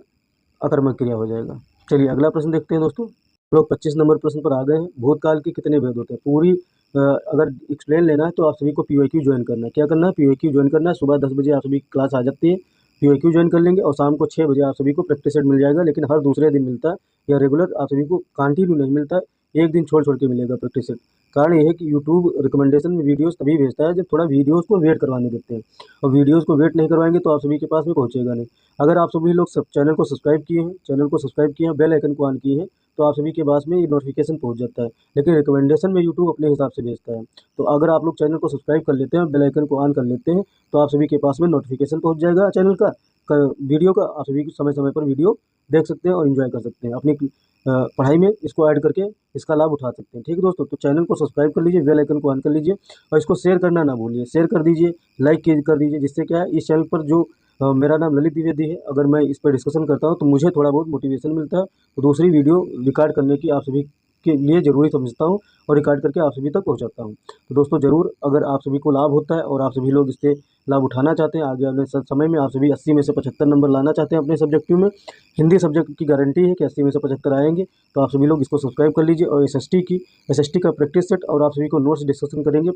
अकर्मक क्रिया हो जाएगा। चलिए अगला प्रश्न देखते हैं दोस्तों। लोग 25 नंबर प्रश्न पर आ गए हैं। भूतकाल के कितने भेद होते हैं? पूरी अगर एक्सप्लेन लेना है तो आप सभी को पीवाईक्यू ज्वाइन करना है। क्या करना है? पीवाईक्यू ज्वाइन करना है। सुबह 10 बजे आप सभी की क्लास आ जाती है, पीवाईक्यू ज्वाइन कर लेंगे और शाम को 6 बजे आप सभी को प्रैक्टिस सेट मिल जाएगा। लेकिन हर दूसरे दिन मिलता है या रेगुलर आप सभी को कंटिन्यू नहीं मिलता है, एक दिन छोड़ छोड़ के मिलेगा प्रैक्टिस सेट। कारण यह है कि यूट्यूब रिकमेंडेशन में वीडियोस तभी भेजता है जब थोड़ा वीडियोस को वेट करवाने देते हैं, और वीडियोस को वेट नहीं करवाएंगे तो आप सभी के पास में पहुंचेगा नहीं। अगर आप सभी लोग सब चैनल को सब्सक्राइब किए हैं, बेल आइकन को ऑन किए हैं तो आप सभी के पास में ये नोटिफिकेशन पहुंच जाता है। लेकिन रिकमेंडेशन में यूट्यूब अपने हिसाब से भेजता है। तो अगर आप लोग चैनल को सब्सक्राइब कर लेते हैं, बेल आइकन को ऑन कर लेते हैं तो आप सभी के पास में नोटिफिकेशन पहुंच जाएगा चैनल का वीडियो का। आप सभी समय समय पर वीडियो देख सकते हैं और एंजॉय कर सकते हैं। अपनी पढ़ाई में इसको ऐड करके इसका लाभ उठा सकते हैं। ठीक है दोस्तों, तो चैनल को सब्सक्राइब कर लीजिए, बेल आइकन को ऑन कर लीजिए और इसको शेयर करना ना भूलिए। शेयर कर दीजिए, लाइक कर दीजिए, जिससे क्या है इस चैनल पर जो मेरा नाम ललित द्विवेदी है, अगर मैं इस पर डिस्कशन करता हूँ तो मुझे थोड़ा बहुत मोटिवेशन मिलता है। तो दूसरी वीडियो रिकॉर्ड करने की आप सभी के लिए ज़रूरी समझता हूँ और रिकॉर्ड करके आप सभी तक पहुँचाता हूँ। तो दोस्तों ज़रूर, अगर आप सभी को लाभ होता है और आप सभी लोग इससे लाभ उठाना चाहते हैं, आगे आने समय में आप सभी 80 में से 75 नंबर लाना चाहते हैं अपने सब्जेक्टिव में, हिंदी सब्जेक्ट की गारंटी है कि 80 में से 75 आएंगे। तो आप सभी लोग इसको सब्सक्राइब कर लीजिए। और एसएसटी का प्रैक्टिस सेट और आप सभी को नोट्स डिस्कशन करेंगे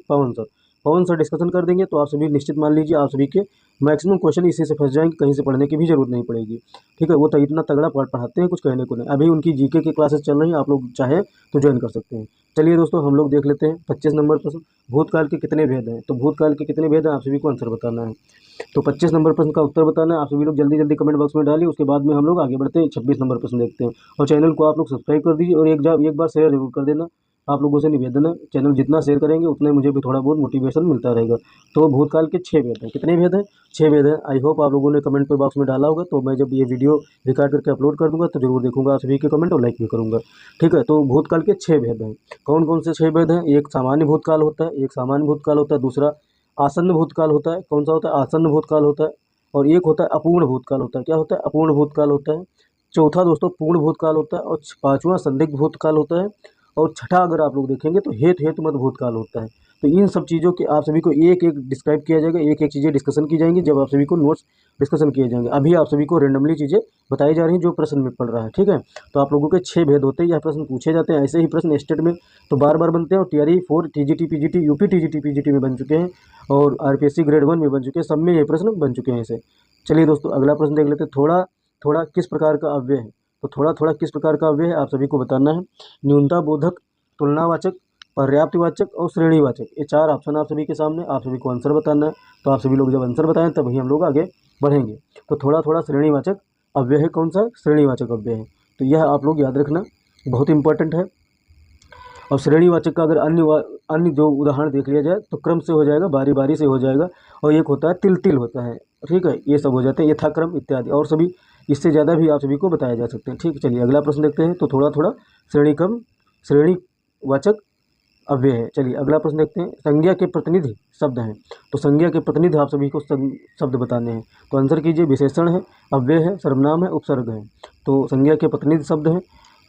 पवन सर डिस्कशन कर देंगे। तो आप सभी निश्चित मान लीजिए आप सभी के मैक्सिमम क्वेश्चन इसी से फंस जाएंगे, कहीं से पढ़ने की भी जरूरत नहीं पड़ेगी। ठीक है, वो तो इतना तगड़ा पढ़ाते हैं, कुछ कहने को नहीं। अभी उनकी जीके की क्लासेस चल रही हैं, आप लोग चाहें तो ज्वाइन कर सकते हैं। चलिए दोस्तों हम लोग देख लेते हैं 25 नंबर प्रश्न। भूतकाल के कितने भेद हैं? तो भूतकाल के कितने भेद हैं आप सभी को आंसर बताना है। तो 25 नंबर प्रश्न का उत्तर बताना है। आप सभी लोग जल्दी जल्दी कमेंट बॉक्स में डालिए, उसके बाद में हम लोग आगे बढ़ते हैं। 26 नंबर प्रश्न देखते हैं। और चैनल को आप लोग सब्सक्राइब कर दीजिए और एक बार शेयर जरूर कर देना। आप लोगों से निवेदन है, चैनल जितना शेयर करेंगे उतना ही मुझे भी थोड़ा बहुत मोटिवेशन मिलता रहेगा। तो भूतकाल के 6 भेद हैं। कितने भेद हैं? 6 भेद हैं। आई होप आप लोगों ने कमेंट पर बॉक्स में डाला होगा। तो मैं जब ये वीडियो रिकॉर्ड करके अपलोड कर दूंगा तो जरूर देखूंगा आप सभी के कमेंट और लाइक भी करूंगा। ठीक है, तो भूतकाल के 6 भेद हैं। कौन कौन से 6 भेद हैं? एक सामान्य भूतकाल होता है, दूसरा आसन्न भूतकाल होता है। कौन सा होता है? आसन्न भूतकाल होता है। और एक होता है अपूर्ण भूतकाल होता है। क्या होता है? अपूर्ण भूतकाल होता है। चौथा दोस्तों पूर्ण भूतकाल होता है। और पांचवा संदिग्ध भूतकाल होता है। और छठा अगर आप लोग देखेंगे तो हेतु मत भूतकाल होता है। तो इन सब चीज़ों के आप सभी को एक एक डिस्क्राइब किया जाएगा, एक एक चीज़ें डिस्कशन की जाएंगी जब आप सभी को नोट्स डिस्कशन किए जाएंगे। अभी आप सभी को रेंडमली चीज़ें बताई जा रही हैं जो प्रश्न में पढ़ रहा है। ठीक है, तो आप लोगों के 6 भेद होते हैं, यह प्रश्न पूछे जाते हैं। ऐसे ही प्रश्न स्टेट में तो बार बार बनते हैं और TRE 4 TGT PGT UP TGT PGT में बन चुके हैं और आरपीएससी ग्रेड 1 में बन चुके हैं। सब में ये प्रश्न बन चुके हैं ऐसे। चलिए दोस्तों अगला प्रश्न देख लेते हैं। थोड़ा थोड़ा किस प्रकार का अव्यय है? तो थोड़ा थोड़ा किस प्रकार का अव्यय है आप सभी को बताना है। न्यूनता बोधक, तुलनावाचक, पर्याप्तवाचक और श्रेणीवाचक, ये 4 ऑप्शन आप सभी के सामने, आप सभी को आंसर बताना है। तो आप सभी लोग जब आंसर बताएं तभी हम लोग आगे बढ़ेंगे। तो थोड़ा थोड़ा श्रेणीवाचक अव्यय है। कौन सा? श्रेणीवाचक अव्यय है। तो यह आप लोग याद रखना, बहुत इंपॉर्टेंट है। और श्रेणीवाचक का अगर अन्य जो उदाहरण देख लिया जाए तो क्रम से हो जाएगा, बारी बारी से हो जाएगा। और एक होता है तिल होता है। ठीक है, ये सब हो जाते हैं, यथाक्रम इत्यादि और सभी इससे ज़्यादा भी आप सभी को बताया जा सकते हैं। ठीक है, चलिए अगला प्रश्न देखते हैं। तो थोड़ा थोड़ा श्रेणीवाचक अव्यय है। चलिए अगला प्रश्न देखते हैं। संज्ञा के प्रतिनिधि शब्द हैं। तो संज्ञा के प्रतिनिधि आप सभी को शब्द बताने हैं। तो आंसर कीजिए। विशेषण है, अव्यय है, सर्वनाम है, उपसर्ग है। तो संज्ञा के प्रतिनिधि शब्द हैं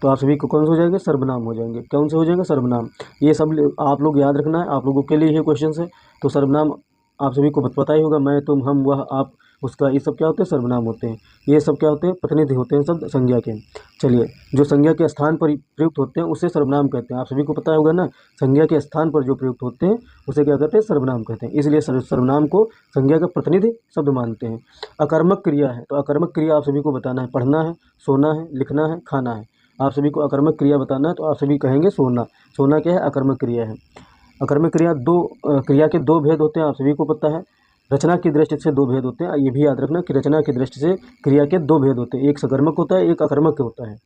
तो आप सभी को कौन से हो जाएंगे? सर्वनाम हो जाएंगे। कौन से हो जाएंगे? सर्वनाम। ये सब आप लोग याद रखना है, आप लोगों के लिए ये क्वेश्चन है। तो सर्वनाम आप सभी को पता ही होगा, मैं, तुम, हम, वह, आप, उसका, ये सब क्या होते हैं? सर्वनाम होते हैं। ये सब क्या होते हैं? प्रतिनिधि होते हैं शब्द संज्ञा के। चलिए, जो संज्ञा के स्थान पर प्रयुक्त होते हैं उसे सर्वनाम कहते हैं। आप सभी को पता होगा ना, संज्ञा के स्थान पर जो प्रयुक्त होते हैं उसे क्या कहते हैं? सर्वनाम कहते हैं। इसलिए सर्वनाम को संज्ञा का प्रतिनिधि शब्द मानते हैं। अकर्मक क्रिया है। तो अकर्मक क्रिया आप सभी को बताना है। पढ़ना है, सोना है, लिखना है, खाना है। आप सभी को अकर्मक क्रिया बताना है। तो आप सभी कहेंगे सोना। सोना क्या है? अकर्मक क्रिया है। अकर्मक क्रिया क्रिया के 2 भेद होते हैं, आप सभी को पता है। रचना की दृष्टि से दो भेद होते हैं, ये भी याद रखना कि रचना की दृष्टि से क्रिया के दो भेद होते हैं, एक सकर्मक होता है, एक अकर्मक होता है।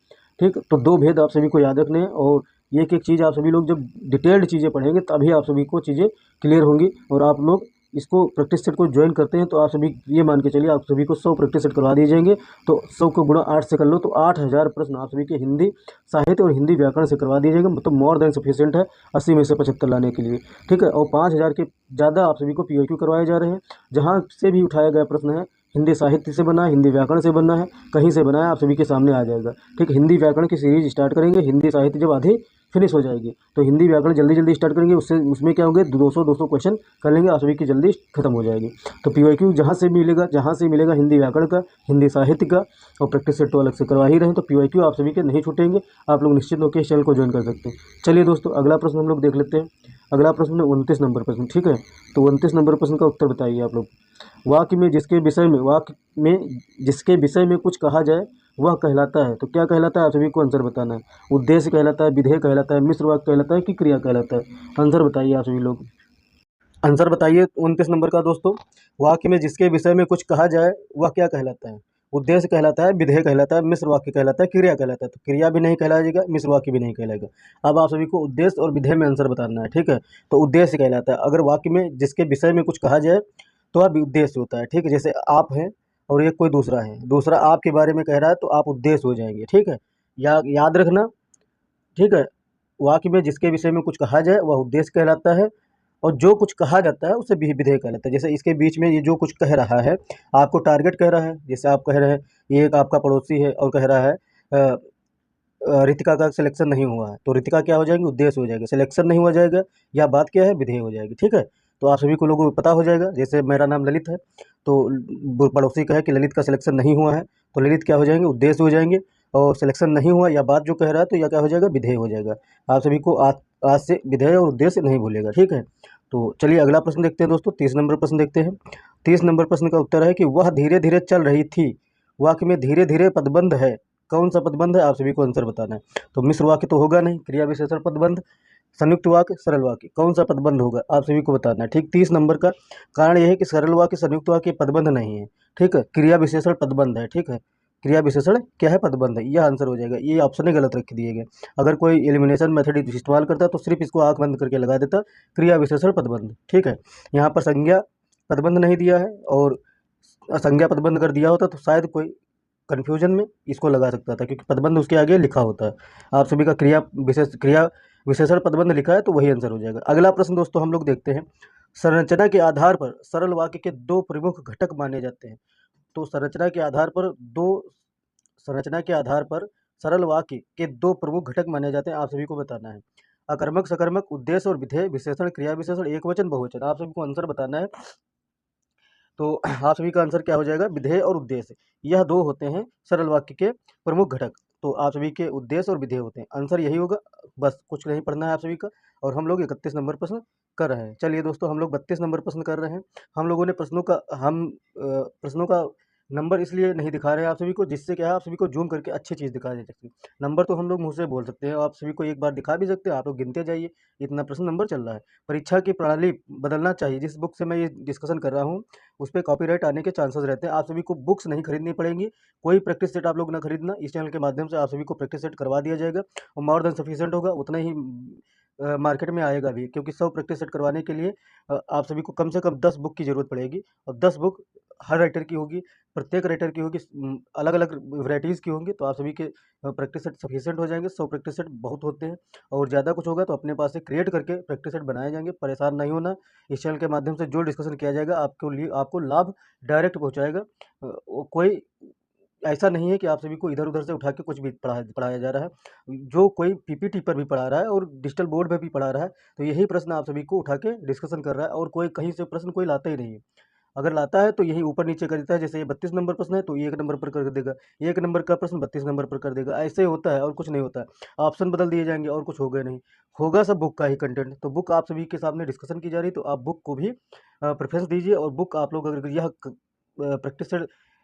ठीक, तो दो भेद आप सभी को याद रखने हैं, और एक एक चीज़ आप सभी लोग जब डिटेल्ड चीज़ें पढ़ेंगे तभी आप सभी को चीज़ें क्लियर होंगी। और आप लोग इसको प्रैक्टिस सेट को ज्वाइन करते हैं तो आप सभी ये मान के चलिए आप सभी को 100 प्रैक्टिस सेट करवा दिए जाएंगे। तो 100 को गुणा 8 से कर लो तो 8000 प्रश्न आप सभी के हिंदी साहित्य और हिंदी व्याकरण से करवा दिए जाएंगे, मतलब मोर देन सफिशिएंट है 80 में से 75 लाने के लिए। ठीक है, और 5000 के ज़्यादा आप सभी को पीओक्यू करवाए जा रहे हैं, जहाँ से भी उठाया गया प्रश्न है हिंदी साहित्य से बना है, हिंदी व्याकरण से बनना है, कहीं से बना है, आप सभी के सामने आ जाएगा। ठीक, हिंदी व्याकरण की सीरीज स्टार्ट करेंगे, हिंदी साहित्य जब आधी फिनिश हो जाएगी तो हिंदी व्याकरण जल्दी जल्दी स्टार्ट करेंगे, उससे उसमें क्या होंगे 200 क्वेश्चन कर लेंगे, आप सभी की जल्दी खत्म हो जाएगी। तो पीवाईक्यू जहाँ से मिलेगा हिंदी व्याकरण का, हिंदी साहित्य का, और प्रैक्टिस सेट तो अलग से करवा ही रहे हैं, तो पीवाईक्यू आप सभी के नहीं छूटेंगे, आप लोग निश्चित होकर इस चैनल को ज्वाइन कर सकते हैं। चलिए दोस्तों, अगला प्रश्न हम लोग देख लेते हैं। अगला प्रश्न है 29 नंबर प्रश्न। ठीक है, तो 29 नंबर प्रश्न का उत्तर बताइए आप लोग। वाक्य में जिसके विषय में कुछ कहा जाए वह कहलाता है, तो क्या कहलाता है आप सभी को आंसर बताना है। उद्देश्य कहलाता है, विधेय कहलाता है, मिश्र वाक्य कहलाता है कि क्रिया कहलाता है। आंसर बताइए आप सभी लोग, आंसर बताइए 29 नंबर का दोस्तों। वाक्य में जिसके विषय में कुछ कहा जाए वह क्या कहलाता है। उद्देश्य कहलाता है, विधेय कहलाता है, मिश्र वाक्य कहलाता है, क्रिया कहलाता है। तो क्रिया भी नहीं कहलाएगा, मिश्र वाक्य भी नहीं कहलाएगा। अब आप सभी को उद्देश्य और विधेय में आंसर बताना है। ठीक है, तो उद्देश्य कहलाता है अगर वाक्य में जिसके विषय में कुछ कहा जाए तो आप उद्देश्य होता है। ठीक है, जैसे आप हैं और एक कोई दूसरा है, दूसरा आपके बारे में कह रहा है तो आप उद्देश्य हो जाएंगे। ठीक है, याद रखना। ठीक है, वाक्य में जिसके विषय में कुछ कहा जाए वह उद्देश्य कहलाता है, और जो कुछ कहा जाता है उसे विधेय कहलाता है। जैसे इसके बीच में ये जो कुछ कह रहा है, आपको टारगेट कह रहा है, जैसे आप कह रहे हैं ये एक आपका पड़ोसी है और कह रहा है रितिका का सिलेक्शन नहीं हुआ है, तो रितिका क्या हो जाएगी, उद्देश्य हो जाएगा। सिलेक्शन नहीं हो जाएगा, या बात क्या है, विधेय हो जाएगी। ठीक है, तो आप सभी को लोगों को पता हो जाएगा। जैसे मेरा नाम ललित है, तो पड़ोसी कहे कि ललित का सिलेक्शन नहीं हुआ है, तो ललित क्या हो जाएंगे, उद्देश्य हो जाएंगे। और सिलेक्शन नहीं हुआ या बात जो कह रहा है तो यह क्या हो जाएगा, विधेय हो जाएगा। आप सभी को आज से विधेय और उद्देश्य नहीं भूलेगा। ठीक है, तो चलिए अगला प्रश्न देखते हैं दोस्तों। 30 नंबर प्रश्न देखते हैं। 30 नंबर प्रश्न का उत्तर है कि वह धीरे धीरे चल रही थी। वाक्य में धीरे धीरे पदबंध है, कौन सा पदबंध है आप सभी को आंसर बताना है। तो मिश्र वाक्य तो होगा नहीं, क्रिया विशेषण पदबंध, संयुक्त वाक्य, सरल वाक्य, कौन सा पदबंध होगा आप सभी को बताना है। ठीक, 30 नंबर का कारण यह है कि सरल वाक्य संयुक्त वाक्य पदबंध नहीं है। ठीक है, क्रिया विशेषण पदबंध है। ठीक है, क्रिया विशेषण क्या है, पदबंध है, यह आंसर हो जाएगा। ये ऑप्शन ही गलत रख दिए गए। अगर कोई एलिमिनेशन मेथड इस्तेमाल करता तो सिर्फ इसको आंख बंद करके लगा देता, क्रिया विशेषण पदबंध। ठीक है, यहाँ पर संज्ञा पदबंध नहीं दिया है, और संज्ञा पदबंध कर दिया होता तो शायद कोई कन्फ्यूजन में इसको लगा सकता था, क्योंकि पदबंध उसके आगे लिखा होता है। आप सभी का क्रिया विशेषण पदबंध लिखा है तो वही आंसर हो जाएगा। अगला प्रश्न दोस्तों हम लोग देखते हैं। संरचना के आधार पर सरल वाक्य के दो प्रमुख घटक माने जाते हैं। तो संरचना के आधार पर सरल वाक्य के दो प्रमुख घटक माने जाते हैं, आप सभी को बताना है। अकर्मक, सकर्मक, उद्देश्य और विधेय, विशेषण, क्रिया विशेषण, एकवचन, बहुवचन, आप सभी को आंसर बताना है। तो आप सभी का आंसर क्या हो जाएगा, विधेय और उद्देश्य। यह दो होते हैं सरल वाक्य के प्रमुख घटक। तो आप सभी के उद्देश्य और विधेय होते हैं, आंसर यही होगा। बस कुछ नहीं पढ़ना है आप सभी का। और हम लोग 31 नंबर प्रश्न कर रहे हैं। चलिए दोस्तों, हम लोग 32 नंबर प्रश्न कर रहे हैं। हम लोगों ने प्रश्नों का नंबर इसलिए नहीं दिखा रहे हैं आप सभी को, जिससे क्या है आप सभी को जूम करके अच्छी चीज़ दिखा दे सकती। नंबर तो हम लोग मुँह से बोल सकते हैं, आप सभी को एक बार दिखा भी सकते हैं, आप लोग गिनते जाइए, इतना प्रश्न नंबर चल रहा है। परीक्षा की प्रणाली बदलना चाहिए। जिस बुक से मैं ये डिस्कशन कर रहा हूँ उस पर कॉपीराइट आने के चांसेस रहते हैं। आप सभी को बुक्स नहीं खरीदनी पड़ेंगी, कोई प्रैक्टिस सेट आप लोग ना खरीदना, इस चैनल के माध्यम से आप सभी को प्रैक्टिस सेट करवा दिया जाएगा, और मोर देन सफिशिएंट होगा, उतना ही मार्केट में आएगा भी, क्योंकि 100 प्रैक्टिस सेट करवाने के लिए आप सभी को कम से कम 10 बुक की ज़रूरत पड़ेगी, और 10 बुक हर राइटर की होगी, प्रत्येक राइटर की होगी, अलग अलग वैराइटीज़ की होंगी। तो आप सभी के प्रैक्टिस सेट सफिशिएंट हो जाएंगे। 100 प्रैक्टिस सेट बहुत होते हैं, और ज़्यादा कुछ होगा तो अपने पास से क्रिएट करके प्रैक्टिस सेट बनाए जाएंगे। परेशान नहीं होना, इस चैनल के माध्यम से जो डिस्कशन किया जाएगा आपको लाभ डायरेक्ट पहुँचाएगा। कोई ऐसा नहीं है कि आप सभी को इधर-उधर से उठा के कुछ भी पढ़ाया जा रहा है। जो कोई पीपीटी पर भी पढ़ा रहा है और डिजिटल बोर्ड पे भी पढ़ा रहा है, तो यही प्रश्न आप सभी को उठा के डिस्कशन कर रहा है, और कोई कहीं से प्रश्न कोई लाता ही नहीं है। अगर लाता है तो यही ऊपर-नीचे कर देता है। जैसे ये 32 नंबर प्रश्न है तो ये 1 नंबर पर कर देगा, 1 नंबर का प्रश्न 32 नंबर पर कर देगा। ऐसे होता है और कुछ नहीं होता है। ऑप्शन बदल दिए जाएँगे और कुछ होगा नहीं। होगा सब बुक का ही कंटेंट। तो बुक आप सभी के सामने डिस्कशन की जा रही है, तो आप बुक को भी प्रेफ़रेंस दीजिए, और बुक आप लोग अगर यह प्रैक्टिस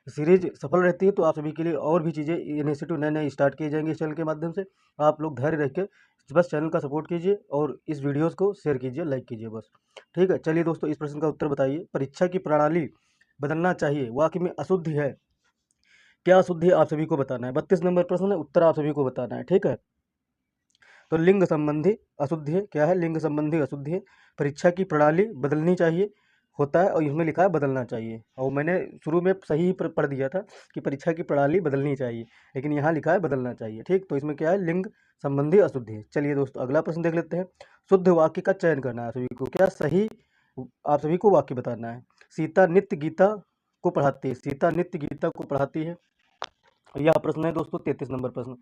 सीरीज सफल रहती है तो आप सभी के लिए और भी चीज़ें इनिशिएटिव नए नए स्टार्ट किए जाएंगे इस चैनल के माध्यम से। आप लोग धैर्य रख के बस चैनल का सपोर्ट कीजिए और इस वीडियोस को शेयर कीजिए, लाइक कीजिए बस। ठीक है, चलिए दोस्तों इस प्रश्न का उत्तर बताइए। परीक्षा की प्रणाली बदलना चाहिए वाक्य में अशुद्ध है, क्या अशुद्ध है आप सभी को बताना है। 32 नंबर प्रश्न है, उत्तर आप सभी को बताना है। ठीक है, तो लिंग संबंधी अशुद्ध है, क्या है, लिंग संबंधी अशुद्ध है। परीक्षा की प्रणाली बदलनी चाहिए होता है और इसमें लिखा है बदलना चाहिए, और मैंने शुरू में सही ही पढ़ दिया था कि परीक्षा की प्रणाली बदलनी चाहिए, लेकिन यहाँ लिखा है बदलना चाहिए। ठीक, तो इसमें क्या है, लिंग संबंधी अशुद्ध है। चलिए दोस्तों अगला प्रश्न देख लेते हैं। शुद्ध वाक्य का चयन करना है सभी को, क्या सही आप सभी को वाक्य बताना है। सीता नित्य गीता को पढ़ाती है, सीता नित्य गीता को पढ़ाती है, यह प्रश्न है दोस्तों 33 नंबर प्रश्न।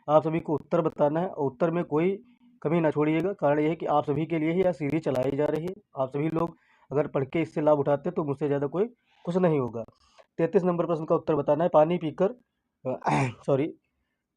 आप सभी को उत्तर बताना है और उत्तर में कोई कमी ना छोड़िएगा। कारण यह है कि आप सभी के लिए ही यह सीरीज चलाई जा रही है। आप सभी लोग अगर पढ़ के इससे लाभ उठाते तो मुझसे ज़्यादा कोई खुश नहीं होगा। 33 नंबर प्रश्न का उत्तर बताना है। पानी पीकर सॉरी,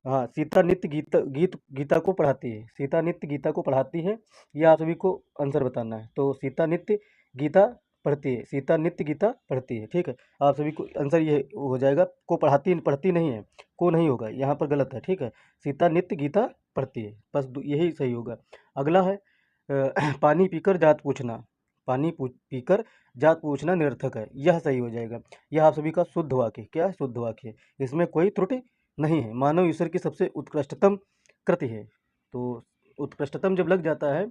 हाँ, सीता नित्य गीता को पढ़ाती है, सीता नित्य गीता को पढ़ाती है, यह आप सभी को आंसर बताना है। तो सीता नित्य गीता पढ़ती है, सीता नित्य गीता पढ़ती है। ठीक है, आप सभी को आंसर ये हो जाएगा, को पढ़ाती पढ़ती नहीं है, को नहीं होगा, यहाँ पर गलत है। ठीक है, सीता नित्य गीता पढ़ती है, बस यही सही होगा। अगला है पानी पीकर जात पूछना, पानी पीकर जात पूछना निरर्थक है, यह सही हो जाएगा। यह आप सभी का शुद्ध वाक्य, क्या है, शुद्ध वाक्य है, इसमें कोई त्रुटि नहीं है। मानव ईश्वर की सबसे उत्कृष्टतम कृति है, तो उत्कृष्टतम जब लग जाता है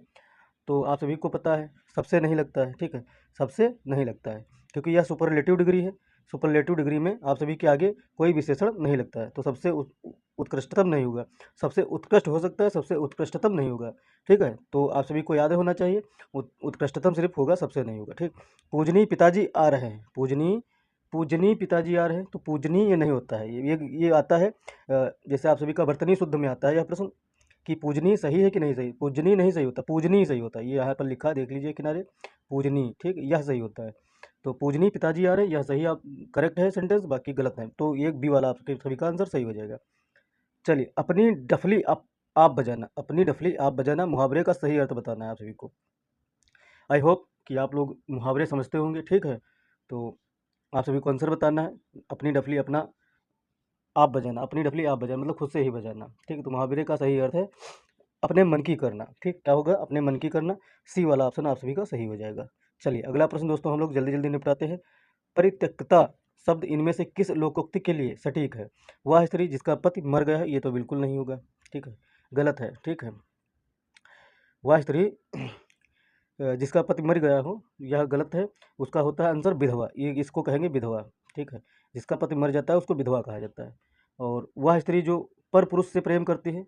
तो आप सभी को पता है सबसे नहीं लगता है। ठीक है, सबसे नहीं लगता है क्योंकि यह सुपरलेटिव डिग्री है। सुपरलेटिव डिग्री में आप सभी के आगे कोई विशेषण नहीं लगता है, तो सबसे उत्कृष्टतम नहीं होगा, सबसे उत्कृष्ट हो सकता है, सबसे उत्कृष्टतम नहीं होगा। ठीक है, तो आप सभी को याद होना चाहिए उत्कृष्टतम सिर्फ होगा, सबसे नहीं होगा। ठीक, पूजनीय पिताजी आ रहे हैं, पूजनीय पिताजी आ रहे हैं, तो पूजनीय ये नहीं होता है, ये आता है जैसे आप सभी का वर्तनी शुद्ध में आता है यह प्रश्न कि पूजनीय सही है कि नहीं सही। पूजनीय नहीं सही होता, पूजनीय सही होता है, ये यहाँ पर लिखा देख लीजिए किनारे, पूजनीय। ठीक, यह सही होता है। तो पूजनीय पिताजी आ रहे हैं, यह सही आप करेक्ट है सेंटेंस, बाकी गलत है, तो एक बी वाला आपके सभी का आंसर सही हो जाएगा। चलिए, अपनी डफली आप बजाना, अपनी डफली आप बजाना मुहावरे का सही अर्थ बताना है आप सभी को। आई होप कि आप लोग मुहावरे समझते होंगे। ठीक है, तो आप सभी को आंसर बताना है। अपनी डफली अपना आप बजाना, अपनी डफली आप बजाना मतलब खुद से ही बजाना। ठीक है, तो मुहावरे का सही अर्थ है अपने मन की करना। ठीक, क्या होगा, अपने मन की करना, सी वाला ऑप्शन आप सभी का सही हो जाएगा। चलिए अगला प्रश्न दोस्तों हम लोग जल्दी जल्दी निपटाते हैं। परित्यक्ता शब्द इनमें से किस लोकोक्ति के लिए सटीक है। वह स्त्री जिसका पति मर गया है, ये तो बिल्कुल नहीं होगा। ठीक है, गलत है। ठीक है, वह स्त्री जिसका पति मर गया हो, यह गलत है। उसका होता है आंसर विधवा, ये इसको कहेंगे विधवा। ठीक है, जिसका पति मर जाता है उसको विधवा कहा जाता है। और वह स्त्री जो पर पुरुष से प्रेम करती है,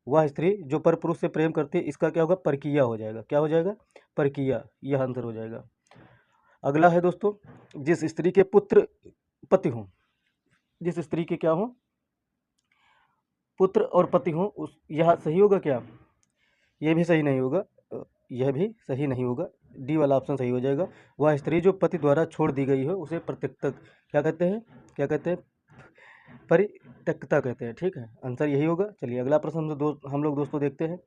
वह स्त्री जो पर पुरुष से प्रेम करती है, इसका क्या होगा, परकीया हो जाएगा। क्या हो जाएगा, परकीया, यह आंसर हो जाएगा। अगला है दोस्तों, जिस स्त्री के पुत्र पति हों, जिस स्त्री के क्या हो, पुत्र और पति हों, उस यह सही होगा क्या, ये भी सही नहीं होगा, यह भी सही नहीं होगा, डी वाला ऑप्शन सही हो जाएगा। वह स्त्री जो पति द्वारा छोड़ दी गई हो उसे प्रत्यक्ता क्या कहते हैं, क्या कहते हैं, परित्यक्ता कहते हैं। ठीक है, आंसर यही होगा। चलिए अगला प्रश्न हम लोग दोस्तों देखते हैं।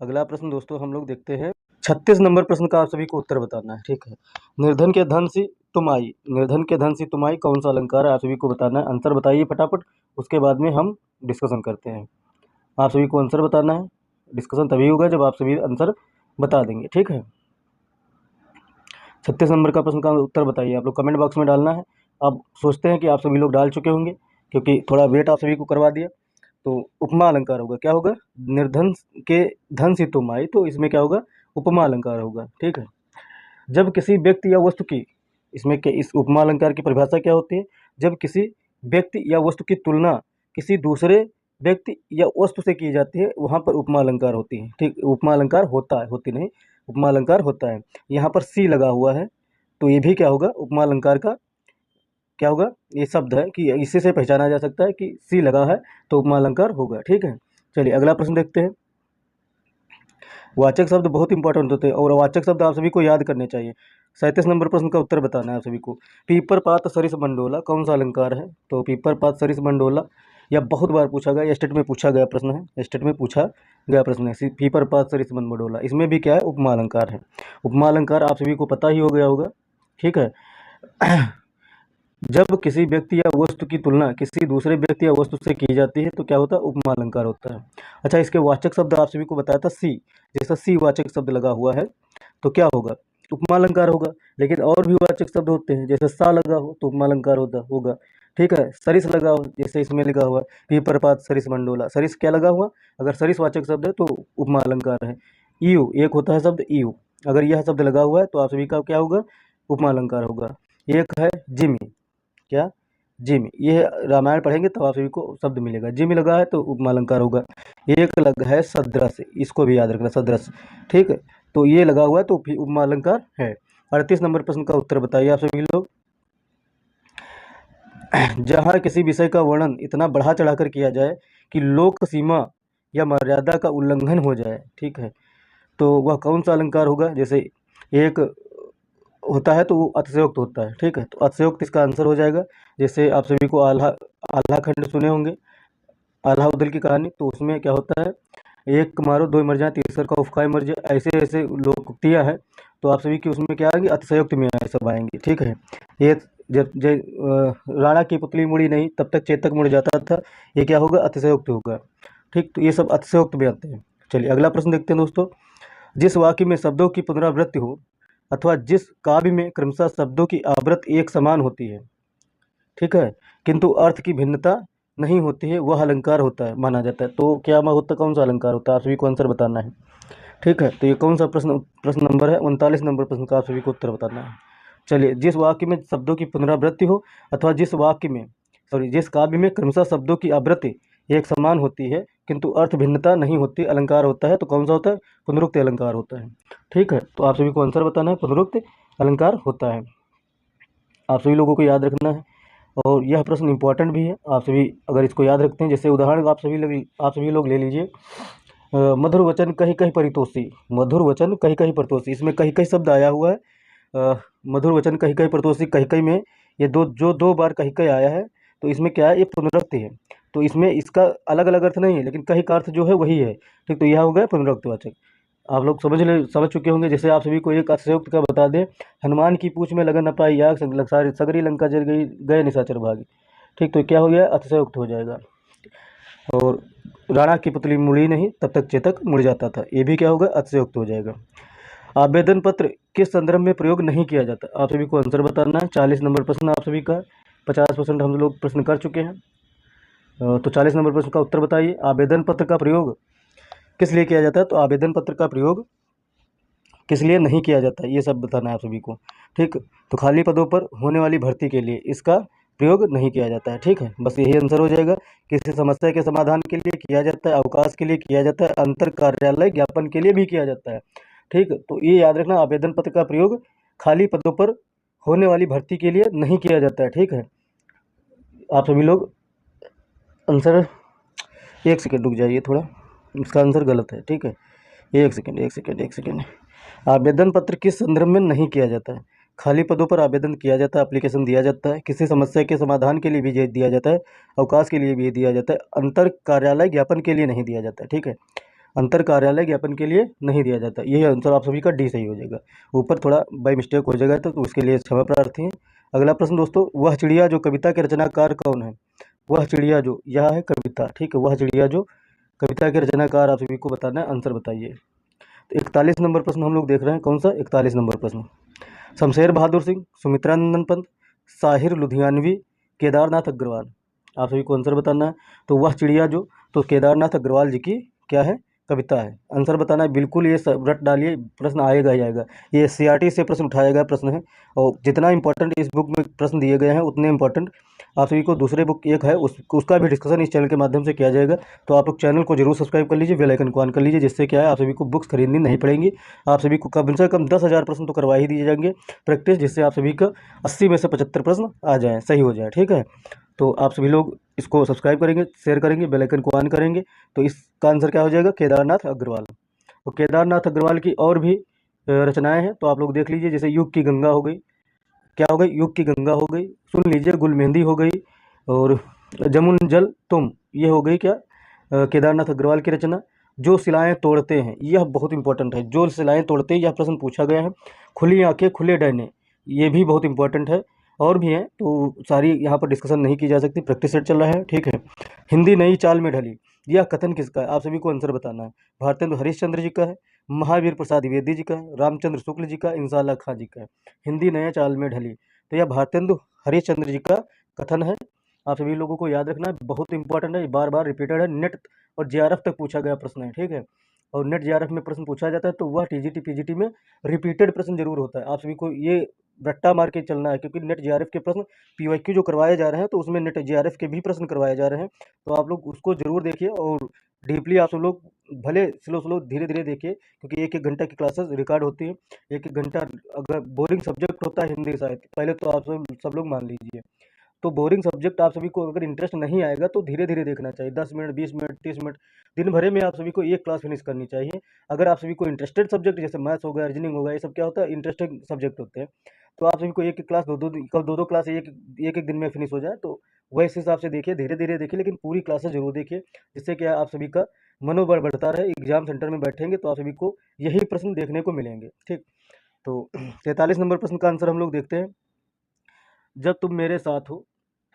अगला प्रश्न दोस्तों हम लोग देखते हैं 36 नंबर प्रश्न का आप सभी को उत्तर बताना है। ठीक है, निर्धन के धन सी तुम आई, निर्धन के धन सी तुम आई कौन सा अलंकार है, आप सभी को बताना है। आंसर बताइए फटाफट, उसके बाद में हम डिस्कशन करते हैं। आप सभी को आंसर बताना है, डिस्कशन तभी होगा जब आप सभी आंसर बता देंगे। ठीक है, 36 नंबर का प्रश्न का उत्तर बताइए, आप लोग कमेंट बॉक्स में डालना है। आप सोचते हैं कि आप सभी लोग डाल चुके होंगे क्योंकि थोड़ा वेट आप सभी को करवा दिया। तो उपमा अलंकार होगा, क्या होगा, निर्धन के धन से तुम आई, तो इसमें क्या होगा, उपमा अलंकार होगा। ठीक है, जब किसी व्यक्ति या वस्तु की, इसमें के इस उपमा अलंकार की परिभाषा क्या होती है, जब किसी व्यक्ति या वस्तु की तुलना किसी दूसरे व्यक्ति या वस्तु से की जाती है, वहाँ पर उपमा अलंकार होती है। ठीक, उपमा अलंकार होता है, होती नहीं, उपमा अलंकार होता है। यहाँ पर सी लगा हुआ है, तो ये भी क्या होगा, उपमा अलंकार का क्या होगा, ये शब्द है कि इसी से पहचाना जा सकता है कि सी लगा है तो उपमा अलंकार होगा। ठीक है, चलिए अगला प्रश्न देखते हैं। वाचक शब्द बहुत इंपॉर्टेंट होते हैं और वाचक शब्द आप सभी को याद करने चाहिए। 37 नंबर प्रश्न का उत्तर बताना है आप सभी को। पीपर पात सरिस मंडोला कौन सा अलंकार है, तो पीपर पात सरिस मंडोला यह बहुत बार पूछा गया, स्टेट में पूछा गया प्रश्न है, स्टेट में पूछा गया प्रश्न है। पीपर पात सरिस मंडोला, इसमें भी क्या है, उपमा अलंकार है। उपमा अलंकार आप सभी को पता ही हो गया होगा। ठीक है, जब किसी व्यक्ति या वस्तु की तुलना किसी दूसरे व्यक्ति या वस्तु से की जाती है तो क्या होता है, उपमा अलंकार होता है। अच्छा, इसके वाचक शब्द आप सभी को बताया था सी, जैसा सी वाचक शब्द लगा हुआ है तो क्या होगा, उपमा अलंकार होगा। लेकिन और भी वाचक शब्द होते हैं, जैसे सा लगा हो तो उपमा अलंकार होगा। ठीक है, सरिस लगा हो, जैसे इसमें लिखा हुआ है प्रपात सरिस मंडोला, सरिस क्या लगा हुआ, अगर सरिस वाचक शब्द है तो उपमा अलंकार है। ईयू एक होता है शब्द ईयू, अगर यह शब्द लगा हुआ है तो आप सभी का क्या होगा, उपमा अलंकार होगा। एक है जिमी, क्या, जिमी, ये रामायण पढ़ेंगे तो आप सभी को शब्द मिलेगा, जिमी लगा है तो उपमा अलंकार होगा। एक लगा है सदृश, इसको भी याद रखना, सदृश, ठीक है, तो ये लगा हुआ है तो फिर उपमा अलंकार है। 38 नंबर प्रश्न का उत्तर बताइए आप सभी लोग। जहाँ किसी विषय का वर्णन इतना बढ़ा चढ़ाकर किया जाए कि लोक सीमा या मर्यादा का उल्लंघन हो जाए, ठीक है, तो वह कौन सा अलंकार होगा। जैसे एक होता है तो वो अतिशयोक्त होता है, ठीक है, तो अतिशयोक्त इसका आंसर हो जाएगा। जैसे आप सभी को आल्हा आल्हा खंड सुने होंगे, आल्हा उदल की कहानी, तो उसमें क्या होता है, एक मारो दो मर जाए तीसर का उफकाय मर जाए, ऐसे ऐसे लोकोक्तियाँ हैं, तो आप सभी की उसमें क्या आएंगी, अतिशयोक्त में सब आएंगी, ठीक है। ये जब राणा की पुतली मुड़ी नहीं तब तक चेतक मुड़ जाता था, ये क्या होगा, अतिशयोक्त होगा, ठीक, तो ये सब अतिशयोक्त में आते हैं। चलिए अगला प्रश्न देखते हैं दोस्तों। जिस वाक्य में शब्दों की पुनरावृत्ति हो अथवा जिस काव्य में क्रमशः शब्दों की आवृत्ति एक समान होती है, ठीक है, किंतु अर्थ की भिन्नता नहीं होती है, वह अलंकार होता है माना जाता है। तो क्या होता, कौन सा अलंकार होता है, आप सभी को आंसर बताना है, ठीक है। तो ये कौन सा प्रश्न नंबर है, 39 नंबर प्रश्न का आप सभी को उत्तर बताना है। चलिए, जिस वाक्य में शब्दों की पुनरावृत्ति हो अथवा जिस काव्य में क्रमशः शब्दों की आवृत्ति एक समान होती है किंतु अर्थ भिन्नता नहीं होती, अलंकार होता है। तो कौन सा होता है, पुनरुक्त अलंकार होता है, ठीक है। तो आप सभी को आंसर बताना है, पुनरुक्त अलंकार होता है, आप सभी लोगों को याद रखना है। और यह प्रश्न इंपॉर्टेंट भी है, आप सभी अगर इसको याद रखते हैं, जैसे उदाहरण आप सभी लोग ले लीजिए, मधुर वचन कही कही परितोषी, मधुर वचन कही कही परितोषी, इसमें कही कही शब्द आया हुआ है। मधुर वचन कही कही परितोषी, कही कही में ये दो बार कही कही आया है, तो इसमें क्या है, ये पुनरुक्ति है, तो इसमें इसका अलग अलग अर्थ नहीं है, लेकिन कही का अर्थ जो है वही है, ठीक, तो यह हो गया पुनरुक्तवाचक। आप लोग समझ चुके होंगे। जैसे आप सभी को एक अतिशयोक्त का बता दें, हनुमान की पूंछ में लगन न पाई आग, सगरी लंका जल गई गए निशाचर भागी, ठीक, तो क्या हो गया, अतिशयोक्त हो जाएगा। और राणा की पुतली मुड़ी नहीं तब तक चेतक मुड़ जाता था, ये भी क्या होगा, अतिशयोक्त हो जाएगा। आवेदन पत्र किस संदर्भ में प्रयोग नहीं किया जाता, आप सभी को आंसर बताना है। 40 नंबर प्रश्न आप सभी का, 50% हम लोग प्रश्न कर चुके हैं, तो 40 नंबर प्रश्न का उत्तर बताइए। आवेदन पत्र का प्रयोग किस लिए किया जाता है, तो आवेदन पत्र का प्रयोग किस लिए नहीं किया जाता, ये सब बताना है आप सभी को, ठीक। तो खाली पदों पर होने वाली भर्ती के लिए इसका प्रयोग नहीं किया जाता है, ठीक है, बस यही आंसर हो जाएगा। किसी समस्या के समाधान के लिए किया जाता है, अवकाश के लिए किया जाता है, अंतर कार्यालय ज्ञापन के लिए भी किया जाता है, ठीक। तो ये याद रखना, आवेदन पत्र का प्रयोग खाली पदों पर होने वाली भर्ती के लिए नहीं किया जाता है, ठीक है। आप सभी लोग आंसर, एक सेकेंड रुक जाइए थोड़ा, इसका आंसर गलत है, ठीक है, एक सेकेंड। आवेदन पत्र किस संदर्भ में नहीं किया जाता है, खाली पदों पर आवेदन किया जाता है, एप्लीकेशन दिया जाता है, किसी समस्या के समाधान के लिए भी दिया जाता है, अवकाश के लिए भी दिया जाता है, अंतर कार्यालय ज्ञापन के लिए नहीं दिया जाता है, ठीक है, अंतर कार्यालय ज्ञापन के लिए नहीं दिया जाता। यही आंसर आप सभी का डी सही हो जाएगा, ऊपर थोड़ा बाई मिस्टेक हो जाएगा तो उसके लिए क्षमा प्रार्थी हैं। अगला प्रश्न दोस्तों, वह चिड़िया जो कविता के रचनाकार कौन है, वह चिड़िया जो, यह है कविता, ठीक है, वह चिड़िया जो कविता के रचनाकार आप सभी को बताना है, आंसर बताइए। तो 41 नंबर प्रश्न हम लोग देख रहे हैं, कौन सा, 41 नंबर प्रश्न। शमशेर बहादुर सिंह, सुमित्रानंदन पंत, साहिर लुधियानवी, केदारनाथ अग्रवाल, आप सभी को आंसर बताना है। तो वह चिड़िया जो, तो केदारनाथ अग्रवाल जी की क्या है, कविता है, आंसर बताना है। बिल्कुल ये सब रट डालिए, प्रश्न आएगा ही आएगा, ये सीआरटी से प्रश्न उठाया गया प्रश्न है, और जितना इंपॉर्टेंट इस बुक में प्रश्न दिए गए हैं उतने इंपॉर्टेंट आप सभी को दूसरे बुक एक है उसका भी डिस्कशन इस चैनल के माध्यम से किया जाएगा। तो आप लोग चैनल को जरूर सब्सक्राइब कर लीजिए, बेल आइकन को ऑन कर लीजिए, जिससे क्या है, आप सभी को बुक्स खरीदनी नहीं पड़ेंगी, आप सभी को कम से कम 10,000 प्रश्न तो करवा ही दिए जाएंगे प्रैक्टिस, जिससे आप सभी का 80 में से 75 प्रश्न आ जाए, सही हो जाए, ठीक है। तो आप सभी लोग इसको सब्सक्राइब करेंगे, शेयर करेंगे, बेल आइकन को ऑन करेंगे, तो इसका आंसर क्या हो जाएगा, केदारनाथ अग्रवाल। तो केदारनाथ अग्रवाल की और भी रचनाएं हैं, तो आप लोग देख लीजिए, जैसे युग की गंगा हो गई, क्या हो गई, युग की गंगा हो गई, सुन लीजिए गुल मेहंदी हो गई, और जमुन जल तुम, ये हो गई क्या, केदारनाथ अग्रवाल की रचना। जो सिलाएं तोड़ते हैं, यह बहुत इंपॉर्टेंट है, जो सिलाएं तोड़ते हैं, यह प्रश्न पूछा गया है। खुली आंखें खुले डैने, ये भी बहुत इंपॉर्टेंट है, और भी हैं, तो सारी यहाँ पर डिस्कशन नहीं की जा सकती, प्रैक्टिस सेट चल रहा है, ठीक है। हिंदी नई चाल में ढली, यह कथन किसका है? आप सभी को आंसर बताना है। भारतेंदु हरिश्चंद्र जी का है, महावीर प्रसाद द्विवेदी जी का है, रामचंद्र शुक्ल जी का, इंसाला खां जी का है। हिंदी नया चाल में ढली, तो यह भारतेंदु हरिश्चंद्र जी का कथन है। आप सभी लोगों को याद रखना है, बहुत इंपॉर्टेंट है, बार बार रिपीटेड है, नेट और जेआरएफ तक पूछा गया प्रश्न है, ठीक है। और नेट जेआरएफ में प्रश्न पूछा जाता है तो वह टीजीटी पीजीटी में रिपीटेड प्रश्न जरूर होता है। आप सभी को ये रट्टा मार के चलना है, क्योंकि नेट जेआरएफ के प्रश्न पीवाईक्यू जो करवाए जा रहे हैं तो उसमें नेट जेआरएफ के भी प्रश्न करवाए जा रहे हैं, तो आप लोग उसको जरूर देखिए और डीपली आप सब लोग भले स्लो स्लो धीरे धीरे देखिए, क्योंकि एक एक घंटा की क्लासेस रिकॉर्ड होती है। एक एक घंटा अगर बोरिंग सब्जेक्ट होता है हिंदी साहित्य, पहले तो आप सब लोग मान लीजिए, तो बोरिंग सब्जेक्ट आप सभी को अगर इंटरेस्ट नहीं आएगा तो धीरे धीरे देखना चाहिए, 10 मिनट 20 मिनट 30 मिनट दिन भरे में आप सभी को एक क्लास फिनिश करनी चाहिए। अगर आप सभी को इंटरेस्टेड सब्जेक्ट जैसे मैथ्स हो गया, रीजनिंग हो गया, ये सब क्या होता है, इंटरेस्टेड सब्जेक्ट होते हैं, तो आप सभी को एक एक क्लास दो दो क्लास एक एक दिन में फिनिश हो जाए, तो वह इस हिसाब से देखिए, धीरे धीरे देखिए, लेकिन पूरी क्लासेस जरूर देखिए, जिससे क्या आप सभी का मनोबल बढ़ता रहे। एग्जाम सेंटर में बैठेंगे तो आप सभी को यही प्रश्न देखने को मिलेंगे, ठीक। तो 43 नंबर प्रश्न का आंसर हम लोग देखते हैं। जब तुम मेरे साथ हो,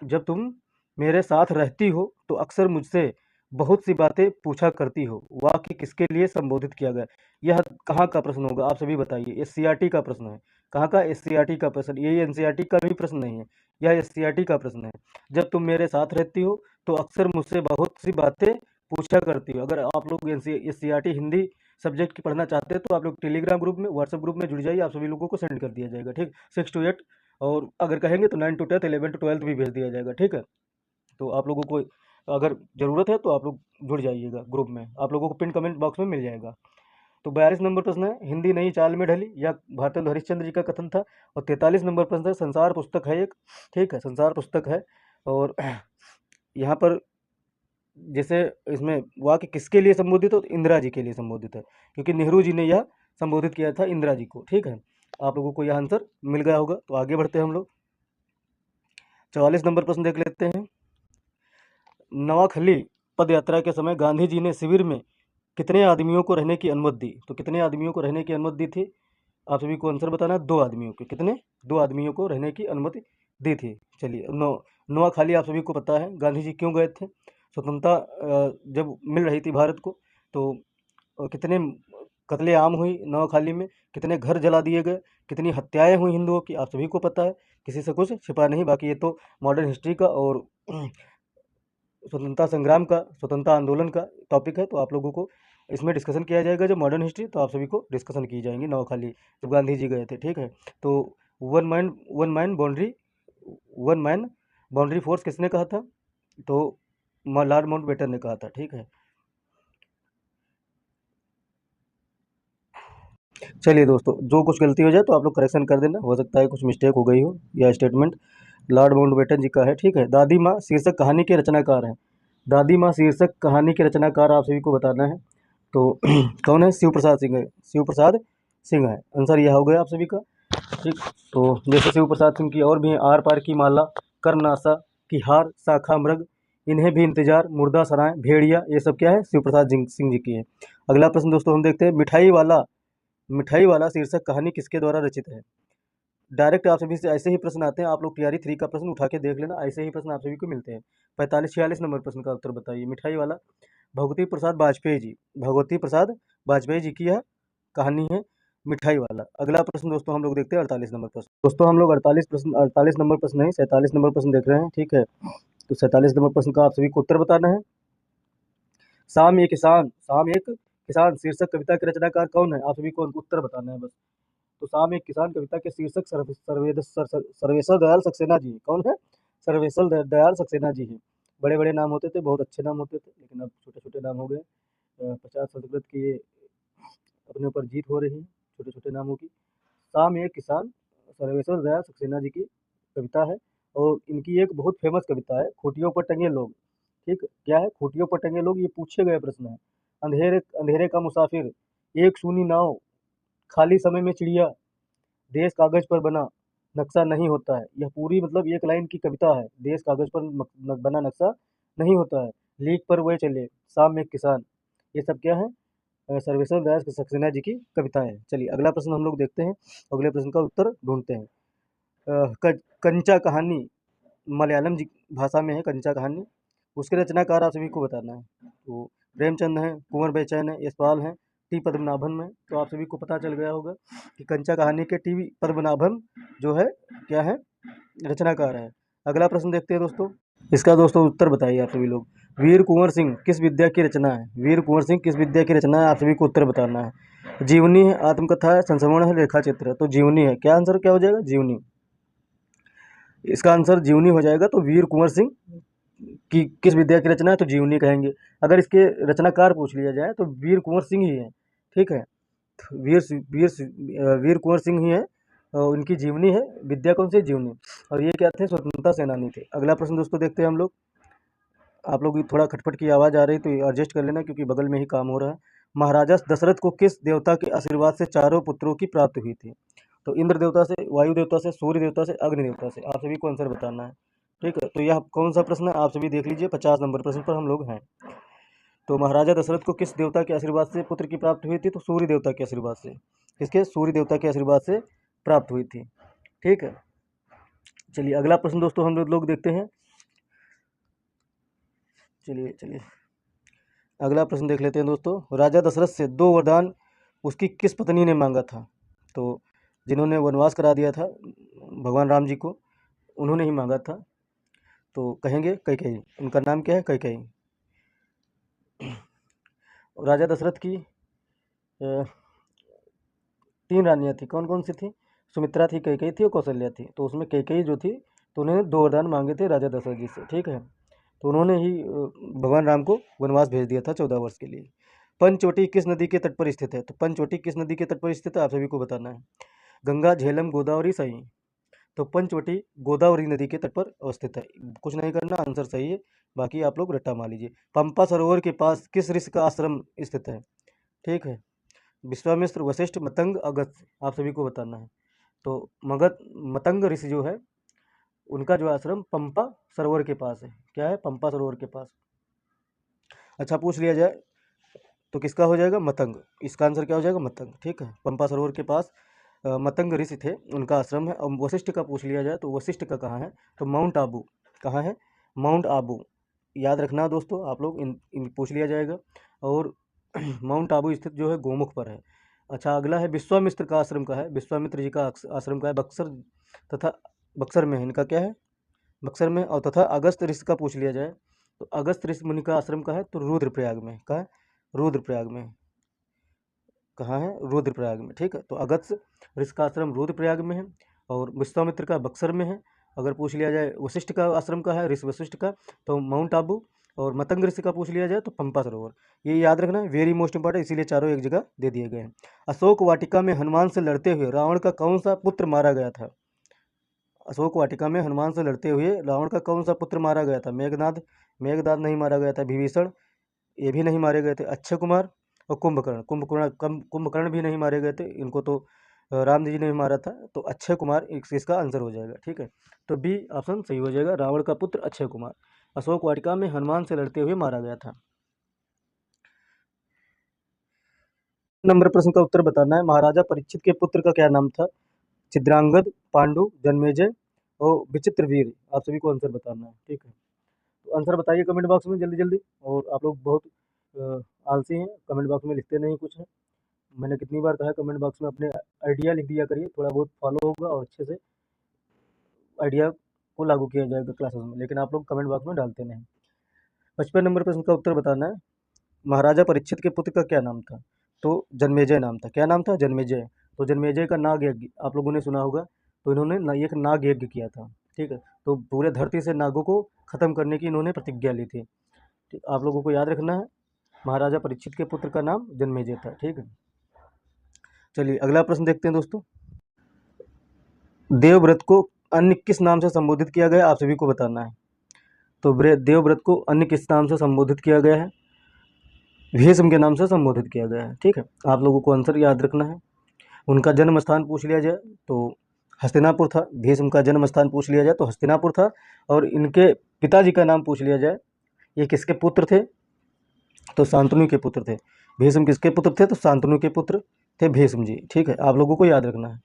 जब तुम मेरे साथ रहती हो तो अक्सर मुझसे बहुत सी बातें पूछा करती हो, वाक्य किसके लिए संबोधित किया गया? यह कहाँ का प्रश्न होगा, आप सभी बताइए। एससीईआरटी का प्रश्न है। कहाँ का? एससीईआरटी का प्रश्न, ये एनसीईआरटी का भी प्रश्न नहीं है, यह एससीईआरटी का प्रश्न है। जब तुम मेरे साथ रहती हो तो अक्सर मुझसे बहुत सी बातें पूछा करती हो। अगर आप लोग एससीईआरटी हिंदी सब्जेक्ट की पढ़ना चाहते हैं तो आप लोग टेलीग्राम ग्रुप में, व्हाट्सएप ग्रुप में जुड़ जाइए, आप सभी लोगों को सेंड कर दिया जाएगा, ठीक। 6 to 8, और अगर कहेंगे तो 9 to 10, 11 to 12 भी भेज दिया जाएगा, ठीक है। तो आप लोगों को अगर ज़रूरत है तो आप लोग जुड़ जाइएगा ग्रुप में, आप लोगों को पिन कमेंट बॉक्स में मिल जाएगा। तो 42 नंबर प्रश्न है, हिंदी नई चाल में ढली, यह भारतेंदु हरिश्चंद्र जी का कथन था। और 43 नंबर प्रश्न है, संसार पुस्तक है एक, ठीक है, संसार पुस्तक है। और यहाँ पर जैसे इसमें वाक्य किसके लिए संबोधित है, तो इंदिरा जी के लिए संबोधित है, क्योंकि नेहरू जी ने यह संबोधित किया था इंदिरा जी को, ठीक है। आप लोगों को यह आंसर मिल गया होगा। तो आगे बढ़ते हैं हम लोग, 44 नंबर प्रश्न देख लेते हैं। नवाखली पद यात्रा के समय गांधी जी ने शिविर में कितने आदमियों को रहने की अनुमति दी? तो कितने आदमियों को रहने की अनुमति दी थी? आप सभी को आंसर बताना है। 2 आदमियों को। कितने? 2 आदमियों को रहने की अनुमति दी थी। चलिए, नोआखाली आप सभी को पता है गांधी जी क्यों गए थे? स्वतंत्रता जब मिल रही थी भारत को, तो कितने कत्लेआम हुई नोआखाली में, कितने घर जला दिए गए, कितनी हत्याएं हुई हिंदुओं की, आप सभी को पता है, किसी से कुछ छिपा नहीं। बाकी ये तो मॉडर्न हिस्ट्री का और स्वतंत्रता संग्राम का, स्वतंत्रता आंदोलन का टॉपिक है, तो आप लोगों को इसमें डिस्कशन किया जाएगा। जब मॉडर्न हिस्ट्री, तो आप सभी को डिस्कशन की जाएंगी नौखाली जब गांधी जी गए थे, ठीक है। तो वन मैन बाउंड्री फोर्स किसने कहा था? तो लॉर्ड माउंटबेटन ने कहा था, ठीक है। चलिए दोस्तों, जो कुछ गलती हो जाए तो आप लोग करेक्शन कर देना, हो सकता है कुछ मिस्टेक हो गई हो। यह स्टेटमेंट लॉर्ड माउंटबेटन जी का है, ठीक है। दादी माँ शीर्षक कहानी के रचनाकार हैं। दादी माँ शीर्षक कहानी के रचनाकार आप सभी को बताना है। तो कौन है? शिव प्रसाद सिंह है। शिव प्रसाद सिंह है, आंसर यह हो गया आप सभी का, ठीक। तो जैसे शिव प्रसाद सिंह की और भी हैं, आर पार की माला, कर्नासा की हार, शाखा मृग, इन्हें भी इंतजार, मुर्दा सराय, भेड़िया, ये सब क्या है? शिव प्रसाद सिंह जी की है। अगला प्रश्न दोस्तों हम देखते हैं, मिठाई वाला शीर्षक कहानी किसके द्वारा रचित है? डायरेक्ट आप सभी से ऐसे ही प्रश्न आते हैं, आप लोग टीआरई 3 का प्रश्न उठा के देख लेना, ऐसे ही प्रश्न आप सभी को मिलते हैं। 45-46 नंबर प्रश्न का उत्तर बताइए। मिठाई वाला भगवती प्रसाद वाजपेयी जी, भगवती प्रसाद वाजपेयी जी की यह कहानी है, मिठाई वाला। अगला प्रश्न दोस्तों हम लोग देखते हैं 48 नंबर प्रश्न। दोस्तों हम लोग 48 नंबर प्रश्न नहीं, 47 नंबर प्रश्न देख रहे हैं, ठीक है। तो 47 नंबर प्रश्न का आप सभी को उत्तर बताना है। शाम एक किसान शीर्षक कविता के रचनाकार कौन है? आप सभी को उत्तर बताना है बस। तो शाम एक किसान कविता के शीर्षक सर्वेश्वर दयाल सक्सेना जी। कौन है? सर्वेश्वर दयाल सक्सेना जी हैं। बड़े बड़े नाम होते थे, बहुत अच्छे नाम होते थे, लेकिन अब छोटे छोटे नाम हो गए। 50 संस्कृत की ये अपने ऊपर जीत हो रही है छोटे छोटे नामों की। शाम एक किसान सर्वेश्वर दयाल सक्सेना जी की कविता है, और इनकी एक बहुत फेमस कविता है, खूंटियों पर टंगे लोग। ठीक, क्या है? खूंटियों पर टंगे लोग, ये पूछे गए प्रश्न है। अंधेरे अंधेरे का मुसाफिर, एक सूनी नाव, खाली समय में चिड़िया, देश कागज पर बना नक्शा नहीं होता है। यह पूरी मतलब एक लाइन की कविता है। देश कागज पर बना नक्शा नहीं होता है, लीक पर वे चले, शाम में किसान, ये सब क्या है? सर्वेश्वर दयाल सक्सेना जी की कविता है। चलिए अगला प्रश्न हम लोग देखते हैं, अगले प्रश्न का उत्तर ढूंढते हैं। कंचा कहानी मलयालम भाषा में है, कंचा कहानी। उसके रचनाकार आप सभी को बताना है। तो प्रेमचंद हैं, कुंवर बेचैन है, यशपाल हैं, टी पद्मनाभन में। तो आप सभी को पता चल गया होगा कि कंचा कहानी के टी पद्मनाभन जो है क्या है, रचनाकार है। अगला प्रश्न देखते हैं दोस्तों। इसका दोस्तों उत्तर बताइए आप सभी लोग। वीर कुंवर सिंह किस विद्या की रचना है? वीर कुंवर सिंह किस विद्या की रचना है? आप सभी को उत्तर बताना है। जीवनी है, आत्मकथा है, संस्मरण है, रेखा चित्र है। तो जीवनी है। क्या आंसर क्या हो जाएगा? जीवनी। इसका आंसर जीवनी हो जाएगा। तो वीर कुंवर सिंह की किस विद्या की रचना है? तो जीवनी कहेंगे। अगर इसके रचनाकार पूछ लिया जाए तो वीर कुंवर सिंह ही है। ठीक है, वीर कुंवर सिंह ही है। उनकी जीवनी है। विद्या कौन सी? जीवनी। और ये क्या थे? स्वतंत्रता सेनानी थे। अगला प्रश्न दोस्तों देखते हैं हम लोग। आप लोग थोड़ा खटपट की आवाज़ आ रही तो एडजस्ट कर लेना, क्योंकि बगल में ही काम हो रहा है। महाराजा दशरथ को किस देवता के आशीर्वाद से चारों पुत्रों की प्राप्ति हुई थी? तो इंद्र देवता से, वायु देवता से, सूर्य देवता से, अग्नि देवता से। आप सभी को आंसर बताना है। ठीक है, तो यह कौन सा प्रश्न है आप सभी देख लीजिए। 50 नंबर प्रश्न पर हम लोग हैं। तो महाराजा दशरथ को किस देवता के आशीर्वाद से पुत्र की प्राप्ति हुई थी? तो सूर्य देवता के आशीर्वाद से। किसके? सूर्य देवता के आशीर्वाद से प्राप्त हुई थी। ठीक है, चलिए अगला प्रश्न दोस्तों हम लोग देखते हैं। चलिए अगला प्रश्न देख लेते हैं दोस्तों। राजा दशरथ से 2 वरदान उसकी किस पत्नी ने मांगा था? तो जिन्होंने वनवास करा दिया था भगवान राम जी को, उन्होंने ही मांगा था। तो कहेंगे कैकेयी। उनका नाम क्या है? कैकेयी। राजा दशरथ की 3 रानियाँ थी। कौन कौन सी थी? सुमित्रा थी, कैकेयी थी और कौशल्या थी। तो उसमें कैकेयी जो थी, तो उन्होंने 2 वरदान मांगे थे राजा दशरथ जी से। ठीक है, तो उन्होंने ही भगवान राम को वनवास भेज दिया था 14 वर्ष के लिए। पंचवटी किस नदी के तट पर स्थित है? तो पंचवटी किस नदी के तट पर स्थित है? आप सभी को बताना है। गंगा, झेलम, गोदावरी, सही। तो पंचवटी गोदावरी नदी के तट पर अवस्थित है। कुछ नहीं करना, आंसर सही है। बाकी आप लोग रट्टा मार लीजिए। पंपा सरोवर के पास किस ऋषि का आश्रम स्थित है? ठीक है, विश्वामित्र, वशिष्ठ, मतंग, अगस्त्य। आप सभी को बताना है। तो मतंग ऋषि जो है, उनका जो आश्रम पंपा सरोवर के पास है। क्या है? पंपा सरोवर के पास। अच्छा, पूछ लिया जाए तो किसका हो जाएगा? मतंग। इसका आंसर क्या हो जाएगा? मतंग। ठीक है, पंपा सरोवर के पास मतंग ऋषि थे, उनका आश्रम है। और वशिष्ठ का पूछ लिया जाए तो वशिष्ठ का कहाँ है? तो माउंट आबू। कहाँ है? माउंट आबू। याद रखना दोस्तों, आप लोग इन पूछ लिया जाएगा। और माउंट आबू स्थित जो है गोमुख पर है। अच्छा, अगला है विश्वामित्र का आश्रम का है। विश्वामित्र जी का आश्रम का है बक्सर, तथा बक्सर में है। इनका क्या है? बक्सर में। और तथा अगस्त ऋषि का पूछ लिया जाए तो अगस्त ऋषि मुनि का आश्रम का है तो रुद्रप्रयाग में। कहाँ है? रुद्रप्रयाग में। कहाँ है? रुद्रप्रयाग में। ठीक है, तो अगस्त ऋषि का आश्रम रुद्रप्रयाग में है और विश्वामित्र का बक्सर में है। अगर पूछ लिया जाए वशिष्ठ का आश्रम का है, ऋषि वशिष्ठ का, तो माउंट आबू। और मतंग ऋषि का पूछ लिया जाए तो पंपा सरोवर। ये याद रखना है, वेरी मोस्ट इंपॉर्टेंट, इसीलिए चारों एक जगह दे दिए गए हैं। अशोक वाटिका में हनुमान से लड़ते हुए रावण का कौन सा पुत्र मारा गया था? अशोक वाटिका में हनुमान से लड़ते हुए रावण का कौन सा पुत्र मारा गया था? मेघनाद नहीं मारा गया था। विभीषण, ये भी नहीं मारे गए थे। अक्षय कुमार और कुंभकर्ण भी नहीं मारे गए थे। इनको तो राम जी ने मारा था। तो अक्षय कुमार इसका आंसर हो जाएगा। ठीक है, तो बी ऑप्शन सही हो जाएगा। रावण का पुत्र अक्षय कुमार अशोक वाटिका में हनुमान से लड़ते हुए मारा गया था। नंबर प्रश्न का उत्तर बताना है। महाराजा परीक्षित के पुत्र का क्या नाम था? चिद्रांगद, पांडु, जन्मेजय और विचित्रवीर। आप सभी को आंसर बताना है। ठीक है, तो आंसर बताइए कमेंट बॉक्स में जल्दी जल्दी। और आप लोग बहुत आलसी हैं, कमेंट बॉक्स में लिखते नहीं कुछ है। मैंने कितनी बार कहा कमेंट बॉक्स में अपने आइडिया लिख दिया करिए, थोड़ा बहुत फॉलो होगा और अच्छे से आइडिया को लागू किया जाएगा क्लासेस में। लेकिन आप लोग कमेंट बॉक्स में डालते नहीं। 55 नंबर प्रश्न का उत्तर बताना है। महाराजा परीक्षित के पुत्र का क्या नाम था? तो जन्मेजय नाम था। क्या नाम था? जन्मेजय। तो जन्मेजय का नाग यज्ञ आप लोगों ने सुना होगा। तो इन्होंने एक नाग यज्ञ किया था। ठीक है, तो पूरे धरती से नागों को खत्म करने की इन्होंने प्रतिज्ञा ली थी। ठीक, आप लोगों को याद रखना है। महाराजा परीक्षित के पुत्र का नाम जन्मेजय था। ठीक है, चलिए अगला प्रश्न देखते हैं दोस्तों। देवव्रत को अन्य किस नाम से संबोधित किया गया? आप सभी को बताना है। तो देवव्रत को अन्य किस नाम से संबोधित किया गया है? भीष्म के नाम से संबोधित किया गया है। ठीक है, आप लोगों को आंसर याद रखना है। उनका जन्म स्थान पूछ लिया जाए तो हस्तिनापुर था। भीष्म का जन्म स्थान पूछ लिया जाए तो हस्तिनापुर था। और इनके पिताजी का नाम पूछ लिया जाए, ये किसके पुत्र थे? तो शांतनु के पुत्र थे। भीष्म किसके पुत्र थे? तो शांतनु के पुत्र थे भीष्म जी। ठीक है, आप लोगों को याद रखना है।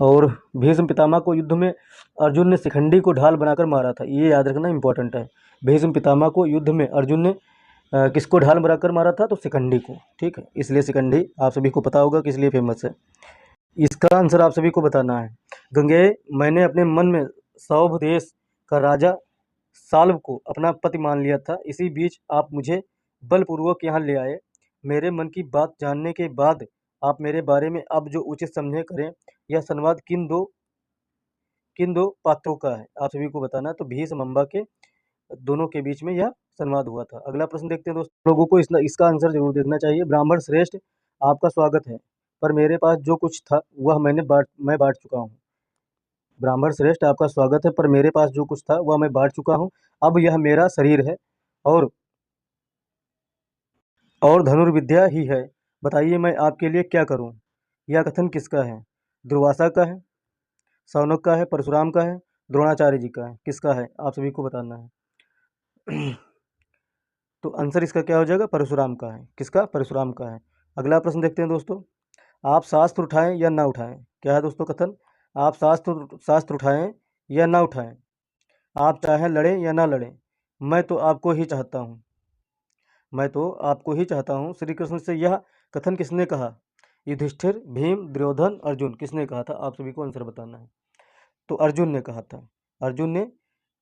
और भीष्म पितामह को युद्ध में अर्जुन ने शिखंडी को ढाल बनाकर मारा था, ये याद रखना इंपॉर्टेंट है। भीष्म पितामह को युद्ध में अर्जुन ने किसको ढाल बनाकर मारा था, तो शिखंडी को, ठीक है। इसलिए शिखंडी आप सभी को पता होगा किस लिए फेमस है। इसका आंसर आप सभी को बताना है। गंगेय, मैंने अपने मन में सौभ देश का राजा साल्व को अपना पति मान लिया था, इसी बीच आप मुझे बलपूर्वक यहाँ ले आए। मेरे मन की बात जानने के बाद आप मेरे बारे में अब जो उचित समझे करें। यह संवाद किन दो पात्रों का है, आप सभी को बताना है। तो भीष्म अम्बा के दोनों के बीच में यह संवाद हुआ था। अगला प्रश्न देखते हैं दोस्तों, लोगों को इसका आंसर जरूर देखना चाहिए। ब्राह्मण श्रेष्ठ, आपका स्वागत है, पर मेरे पास जो कुछ था वह मैं बांट चुका हूँ। ब्राह्मण श्रेष्ठ, आपका स्वागत है, पर मेरे पास जो कुछ था वह मैं बांट चुका हूँ। अब यह मेरा शरीर है और धनुर्विद्या ही है। बताइए मैं आपके लिए क्या करूं? यह कथन किसका है? दुर्वासा का है, शौनक का है, परशुराम का है, द्रोणाचार्य जी का है, किसका है? आप सभी को बताना है। तो आंसर इसका क्या हो जाएगा? परशुराम का है। किसका? परशुराम का है। अगला प्रश्न देखते हैं दोस्तों, आप शास्त्र उठाएं या ना उठाएं? क्या है दोस्तों कथन? आप शास्त्र उठाएं या ना उठाएं, आप चाहे लड़ें या ना लड़ें, मैं तो आपको ही चाहता हूँ, मैं तो आपको ही चाहता हूँ। श्री कृष्ण से यह कथन किसने कहा? युधिष्ठिर, भीम, दुर्योधन, अर्जुन, किसने कहा था? आप सभी को आंसर बताना है। तो अर्जुन ने कहा था। अर्जुन ने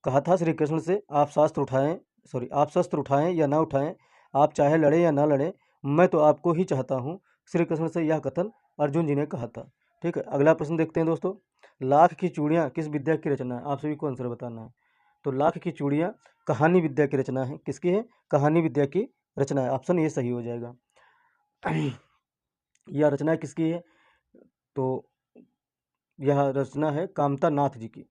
कहा था श्री कृष्ण से, आप शस्त्र उठाएं या ना उठाएं, आप चाहे लड़ें या ना लड़ें, मैं तो आपको ही चाहता हूँ। श्री कृष्ण से यह कथन अर्जुन जी ने कहा था। ठीक है, अगला प्रश्न देखते हैं दोस्तों, लाख की चूड़ियाँ किस विद्या की रचना है? आप सभी को आंसर बताना है। तो लाख की चूड़ियाँ कहानी विद्या की रचना है। किसकी है? कहानी विद्या की रचना है। ऑप्शन ये सही हो जाएगा। यह रचना किसकी है? तो यह रचना है कामता नाथ जी की।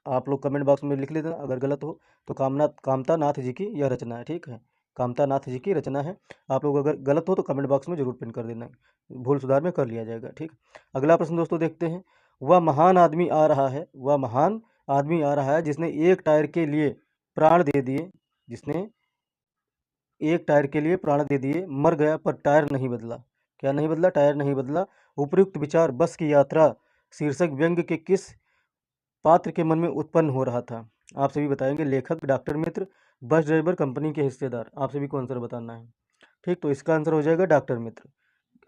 आप लोग कमेंट बॉक्स में लिख लेते हैं अगर गलत हो तो। कामता नाथ जी की यह रचना है, ठीक है। कामता नाथ जी की रचना है। आप लोग अगर गलत हो तो कमेंट बॉक्स में जरूर पिन कर देना, भूल सुधार में कर लिया जाएगा, ठीक। अगला प्रश्न दोस्तों देखते हैं, वह महान आदमी आ रहा है, वह महान आदमी आ रहा है जिसने एक टायर के लिए प्राण दे दिए, जिसने एक टायर के लिए प्राण दे दिए, मर गया पर टायर नहीं बदला। क्या नहीं बदला? टायर नहीं बदला। उपयुक्त विचार बस की यात्रा शीर्षक व्यंग्य के किस पात्र के मन में उत्पन्न हो रहा था? आप सभी बताएंगे। लेखक, डॉक्टर मित्र, बस ड्राइवर, कंपनी के हिस्सेदार, आप सभी को आंसर बताना है, ठीक। तो इसका आंसर हो जाएगा डॉक्टर मित्र,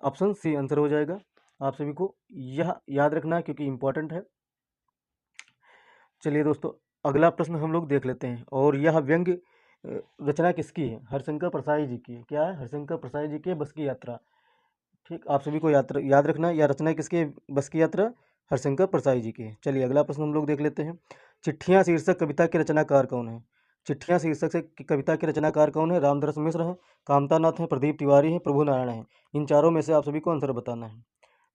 ऑप्शन सी आंसर हो जाएगा। आप सभी को यह याद रखना है क्योंकि इंपॉर्टेंट है। चलिए दोस्तों, अगला प्रश्न हम लोग देख लेते हैं, और यह व्यंग्य रचना किसकी है? हरिशंकर प्रसाई जी की है। क्या है? हरिशंकर प्रसाई जी की बस की यात्रा, ठीक। आप सभी को याद रखना है, यह रचना किसकी है? बस की यात्रा हरिशंकर प्रसाई जी की है। चलिए अगला प्रश्न हम लोग देख लेते हैं, चिट्ठियां शीर्षक कविता के रचनाकार कौन है? चिट्ठियां शीर्षक से कविता के रचनाकार कौन है? रामदरस मिश्र हैं, कामतानाथ हैं, प्रदीप तिवारी हैं, प्रभु नारायण हैं। इन चारों में से आप सभी को आंसर बताना है,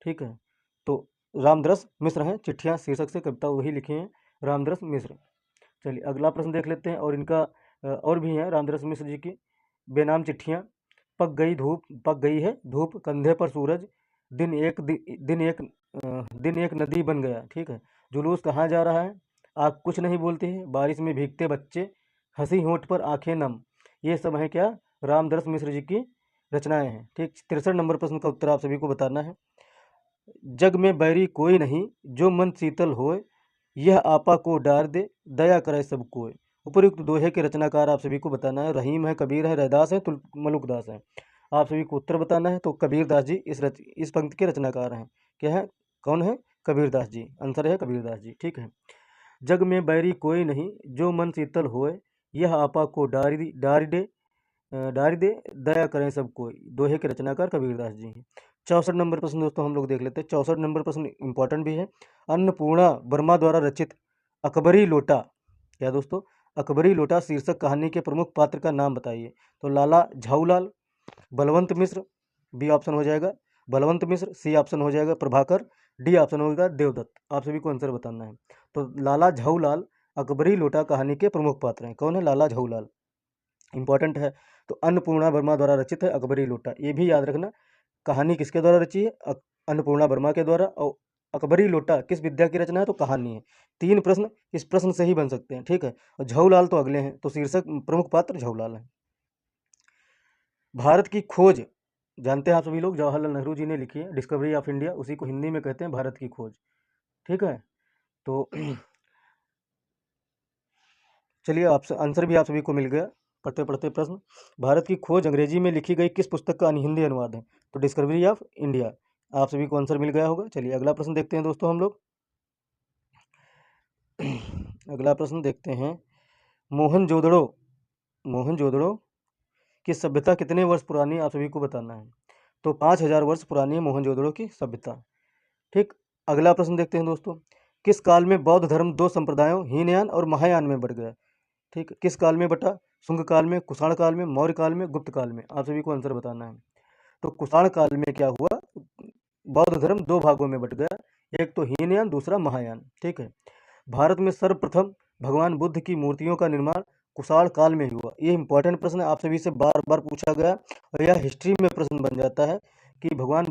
ठीक है। तो रामदरस मिश्र हैं, चिट्ठियां शीर्षक से कविता वही लिखे हैं, रामदरस मिश्र। चलिए अगला प्रश्न देख लेते हैं, और इनका और भी है रामदरस मिश्र जी की। बेनाम चिट्ठियाँ, पक गई है धूप, कंधे पर सूरज, दिन एक दिन एक नदी बन गया, ठीक है। जुलूस कहाँ जा रहा है? आग कुछ नहीं बोलती है, बारिश में भीगते बच्चे, हंसी होंठ पर आंखें नम, ये सब है क्या? रामदरस मिश्र जी की रचनाएं हैं, ठीक। 63 नंबर प्रश्न का उत्तर आप सभी को बताना है। जग में बैरी कोई नहीं, जो मन शीतल होए, यह आपा को डार दे, दया करे सब कोय। उपयुक्त दोहे के रचनाकार आप सभी को बताना है। रहीम है, कबीर है, रैदास है, मलुकदास है। आप सभी को उत्तर बताना है। तो कबीर दास जी इस पंक्ति के रचनाकार हैं। क्या है? कौन है? कबीर दास जी, आंसर है कबीर दास जी, ठीक है। जग में बैरी कोई नहीं, जो मन शीतल होए, यह आपा को डारी दे, दया करें सब कोई। दोहे के रचनाकार कबीरदास जी हैं। 64 नंबर प्रश्न दोस्तों हम लोग देख लेते हैं। 64 नंबर प्रश्न इंपॉर्टेंट भी है। अन्नपूर्णा वर्मा द्वारा रचित अकबरी लोटा, क्या दोस्तों? अकबरी लोटा शीर्षक कहानी के प्रमुख पात्र का नाम बताइए। तो लाला झाऊलाल, बलवंत मिश्र, बी ऑप्शन हो जाएगा बलवंत मिश्र, सी ऑप्शन हो जाएगा प्रभाकर, डी ऑप्शन होगा देवदत्त। आप सभी को आंसर बताना है। तो लाला झाऊलाल अकबरी लोटा कहानी के प्रमुख पात्र हैं। कौन है? लाला झाऊलाल, इंपॉर्टेंट है। तो अन्नपूर्णा वर्मा द्वारा रचित है अकबरी लोटा, ये भी याद रखना। कहानी किसके द्वारा रची है? अन्नपूर्णा वर्मा के द्वारा। और अकबरी लोटा किस विद्या की रचना है? तो कहानी है। 3 प्रश्न इस प्रश्न से ही बन सकते हैं, ठीक है। और झाऊलाल तो अगले हैं, तो शीर्षक प्रमुख पात्र झाऊलाल है। भारत की खोज जानते हैं आप सभी लोग, जवाहरलाल नेहरू जी ने लिखी है, डिस्कवरी ऑफ इंडिया, उसी को हिंदी में कहते हैं भारत की खोज। ठीक है। तो चलिए आपसे आंसर भी आप सभी को मिल गया। पढ़ते पढ़ते प्रश्न, भारत की खोज अंग्रेजी में लिखी गई किस पुस्तक का हिंदी अनुवाद है? तो डिस्कवरी ऑफ इंडिया। आप सभी को आंसर मिल गया होगा। चलिए अगला प्रश्न देखते हैं दोस्तों हम लोग। अगला प्रश्न देखते हैं, मोहनजोदड़ो मोहनजोदड़ो की सभ्यता कितने वर्ष पुरानी है? आप सभी को बताना है। तो 5000 वर्ष पुरानी है मोहनजोदड़ो की सभ्यता। ठीक। अगला प्रश्न देखते हैं दोस्तों, किस काल में बौद्ध धर्म दो संप्रदायों हीनयान और महायान में बढ़ गया? ठीक, किस काल में बटा? शुंग काल में, कुषाण काल में, मौर्य काल में, गुप्त काल में? आप सभी को आंसर बताना है। तो कुषाण काल में क्या हुआ, बौद्ध धर्म दो भागों में बट गया, एक तो हीनयान, दूसरा महायान। ठीक है। भारत में सर्वप्रथम भगवान बुद्ध की मूर्तियों का निर्माण कुषाण काल में ही हुआ। ये इंपॉर्टेंट प्रश्न आप सभी से बार बार पूछा गया और यह हिस्ट्री में प्रश्न बन जाता है कि भगवान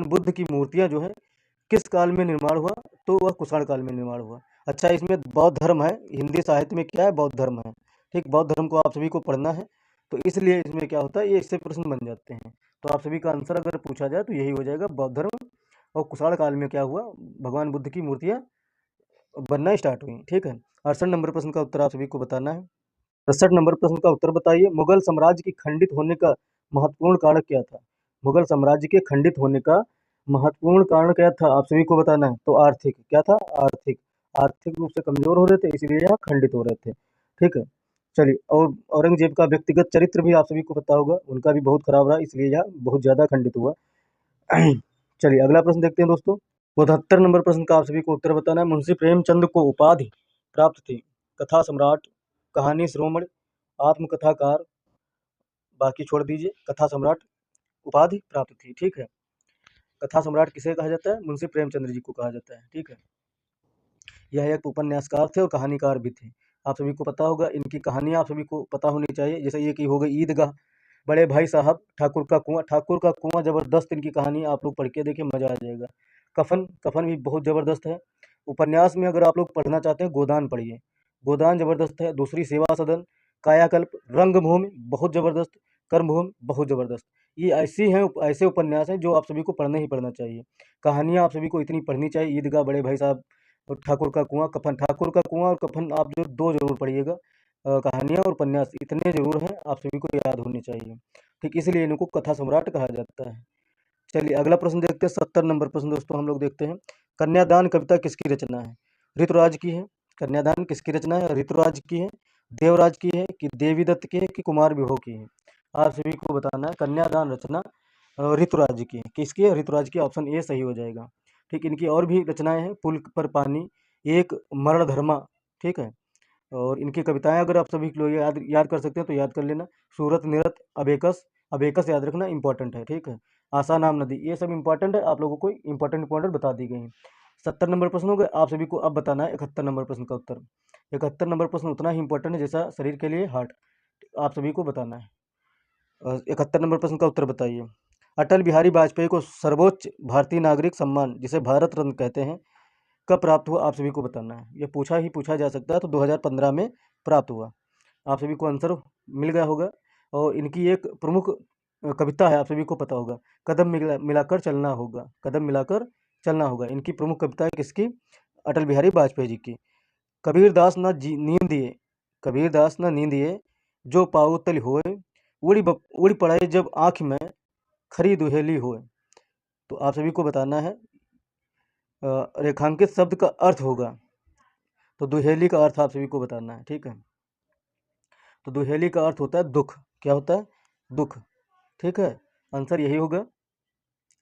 बुद्ध की मूर्तियां जो है किस काल में निर्माण हुआ? तो वह कुषाण काल में निर्माण हुआ। अच्छा, इसमें बौद्ध धर्म है, हिंदी साहित्य में क्या है? बौद्ध धर्म है। ठीक, बौद्ध धर्म को आप सभी को पढ़ना है, तो इसलिए इसमें क्या होता है, ये इससे प्रश्न बन जाते हैं। तो आप सभी का आंसर अगर पूछा जाए तो यही हो जाएगा, बौद्ध धर्म। और कुषाण काल में क्या हुआ, भगवान बुद्ध की मूर्तियां बनना स्टार्ट हुई। ठीक है। 68 नंबर प्रश्न का उत्तर आप सभी को बताना है। 68 नंबर प्रश्न का उत्तर बताइए, मुगल साम्राज्य की खंडित होने का महत्वपूर्ण कारण क्या था? मुगल साम्राज्य के खंडित होने का महत्वपूर्ण कारण क्या था? आप सभी को बताना है। तो आर्थिक, क्या था? आर्थिक। आर्थिक रूप से कमजोर हो रहे थे, इसलिए यह खंडित हो रहे थे। ठीक है। चलिए, और औरंगजेब का व्यक्तिगत चरित्र भी आप सभी को पता होगा, उनका भी बहुत खराब रहा, इसलिए यह बहुत ज्यादा खंडित हुआ। चलिए अगला प्रश्न देखते हैं दोस्तों। 72 नंबर प्रश्न का आप सभी को उत्तर बताना है। मुंशी प्रेमचंद को उपाधि प्राप्त थी कथा सम्राट, कहानी शिरोमणि, आत्मकथाकार, बाकी छोड़ दीजिए, कथा सम्राट उपाधि प्राप्त थी। ठीक है। कथा सम्राट किसे कहा जाता है? मुंशी प्रेमचंद्र जी को कहा जाता है। ठीक है। यह एक उपन्यासकार थे और कहानीकार भी थे। आप सभी को पता होगा, इनकी कहानियां आप सभी को पता होनी चाहिए। जैसे ये की हो गई ईदगाह, बड़े भाई साहब, ठाकुर का कुआं। ठाकुर का कुआं जबरदस्त इनकी कहानी, आप लोग पढ़ के देखिए, मजा आ जाएगा। कफन, कफन भी बहुत जबरदस्त है। उपन्यास में अगर आप लोग पढ़ना चाहते हैं, गोदान पढ़िए, गोदान जबरदस्त है। दूसरी सेवा सदन, कायाकल्प, रंगभूमि बहुत जबरदस्त, कर्मभूमि बहुत जबरदस्त। ये ऐसी हैं, ऐसे उपन्यास हैं जो आप सभी को पढ़ना ही पढ़ना चाहिए। कहानियां आप सभी को इतनी पढ़नी चाहिए, ईदगाह, बड़े भाई साहब और ठाकुर का कुआं, कफन। ठाकुर का कुआं और कफन आप जो दो जरूर पढ़िएगा। कहानियां और उपन्यास इतने जरूर हैं, आप सभी को याद होने चाहिए। ठीक, इसलिए इनको कथा सम्राट कहा जाता है। चलिए अगला प्रश्न देखते हैं। 70 नंबर प्रश्न दोस्तों हम लोग देखते हैं, कन्यादान कविता किसकी रचना है? ऋतुराज की है। कन्यादान किसकी रचना है? ऋतुराज की है। देवराज की है कि देवी दत्त की है कि कुमार विभो की है? आप सभी को बताना है। कन्यादान रचना ऋतुराज की है। किसकी है? ऋतुराज की। ऑप्शन ए सही हो जाएगा। ठीक, इनकी और भी रचनाएं हैं, पुल पर पानी, एक मरण धर्मा। ठीक है। और इनकी कविताएं अगर आप सभी लोग याद याद कर सकते हैं तो याद कर लेना। सूरत, निरत, अबेकस, अबेकस याद रखना, इंपॉर्टेंट है। ठीक है। आशा नाम नदी, ये सब इंपॉर्टेंट है, आप लोगों को इंपॉर्टेंट इंपॉर्टेंट बता दी गई हैं। 70 नंबर प्रश्न हो गए। आप सभी को अब बताना है 71 नंबर प्रश्न का उत्तर। 71 नंबर प्रश्न उतना ही इंपॉर्टेंट है जैसा शरीर के लिए हार्ट। आप सभी को बताना है। 71 नंबर प्रश्न का उत्तर बताइए, अटल बिहारी वाजपेयी को सर्वोच्च भारतीय नागरिक सम्मान जिसे भारत रत्न कहते हैं कब प्राप्त हुआ? आप सभी को बताना है। ये पूछा जा सकता है, तो 2015 में प्राप्त हुआ। आप सभी को आंसर मिल गया होगा। और इनकी एक प्रमुख कविता है, आप सभी को पता होगा, कदम मिलाकर चलना होगा, कदम मिलाकर चलना होगा। इनकी प्रमुख कविता है किसकी? अटल बिहारी वाजपेयी जी की। कबीरदास न नींदिए, कबीरदास न नींदिए, जो पाऊ तल होए, उड़ी पड़े जब आँख में, खरी दुहेली होए। तो आप सभी को बताना है। रेखांकित शब्द का अर्थ होगा, तो दुहेली का अर्थ आप सभी को बताना है। ठीक है। तो दुहेली का अर्थ होता है दुख। क्या होता है? दुख। ठीक है। आंसर यही होगा।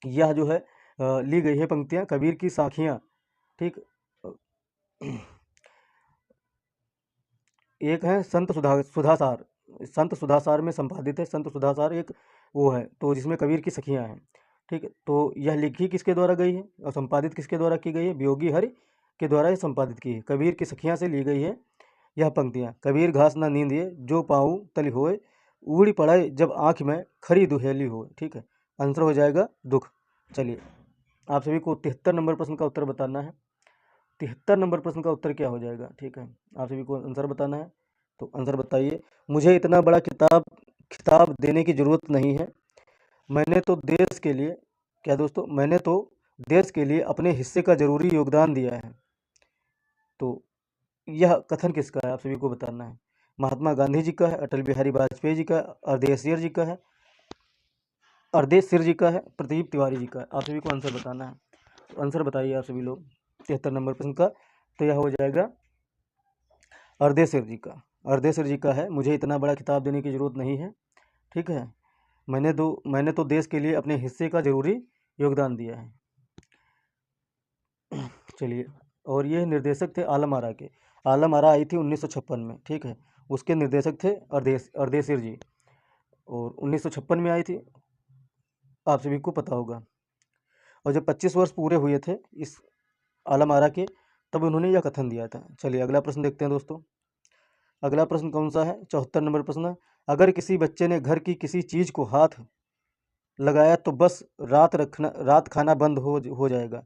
यह जो है ली गई है पंक्तियां कबीर की साखियां। ठीक। एक है संत सुधासार, संत सुधासार में संपादित है। संत सुधासार एक वो है, तो जिसमें कबीर की सखियां हैं। ठीक है। तो यह लिखी किसके द्वारा गई है और संपादित किसके द्वारा की गई है? वियोगी हरि के द्वारा ये संपादित की है। कबीर की सखियां से ली गई है यह पंक्तियां। कबीर घास ना नींदिए, जो पाऊँ तली होए, उड़ी पड़े जब आँख में, खरी दुहेली होए। ठीक है। आंसर हो जाएगा दुख। चलिए आप सभी को 73 नंबर प्रश्न का उत्तर बताना है। 73 नंबर प्रश्न का उत्तर क्या हो जाएगा? ठीक है। आप सभी को आंसर बताना है, तो आंसर बताइए। मुझे इतना बड़ा खिताब देने की जरूरत नहीं है, मैंने तो देश के लिए, क्या दोस्तों, मैंने तो देश के लिए अपने हिस्से का जरूरी योगदान दिया है। तो यह कथन किसका है, आप सभी को बताना है। महात्मा गांधी जी का है, अटल बिहारी वाजपेयी जी का, अर्देशियर जी का है, अर्देश सिर जी का है, प्रदीप तिवारी जी का है। आप सभी को आंसर बताना है। तो आंसर बताइए आप सभी लोग 73 नंबर प्रश्न का। तो यह हो जाएगा अर्देश सिर जी का। अर्देश सिर जी का है। मुझे इतना बड़ा खिताब देने की जरूरत नहीं है, ठीक है। मैंने तो देश के लिए अपने हिस्से का जरूरी योगदान दिया है। चलिए, और ये निर्देशक थे आलम आरा के। आलम आरा आई थी 1956 में, ठीक है। उसके निर्देशक थे अर्देशिर जी, और 1956 में आई थी, आप सभी को पता होगा। और जब 25 वर्ष पूरे हुए थे इस आलम आरा के, तब उन्होंने यह कथन दिया था। चलिए अगला प्रश्न देखते हैं दोस्तों। अगला प्रश्न कौन सा है, 74 नंबर प्रश्न। अगर किसी बच्चे ने घर की किसी चीज़ को हाथ लगाया तो बस रात खाना बंद हो जाएगा,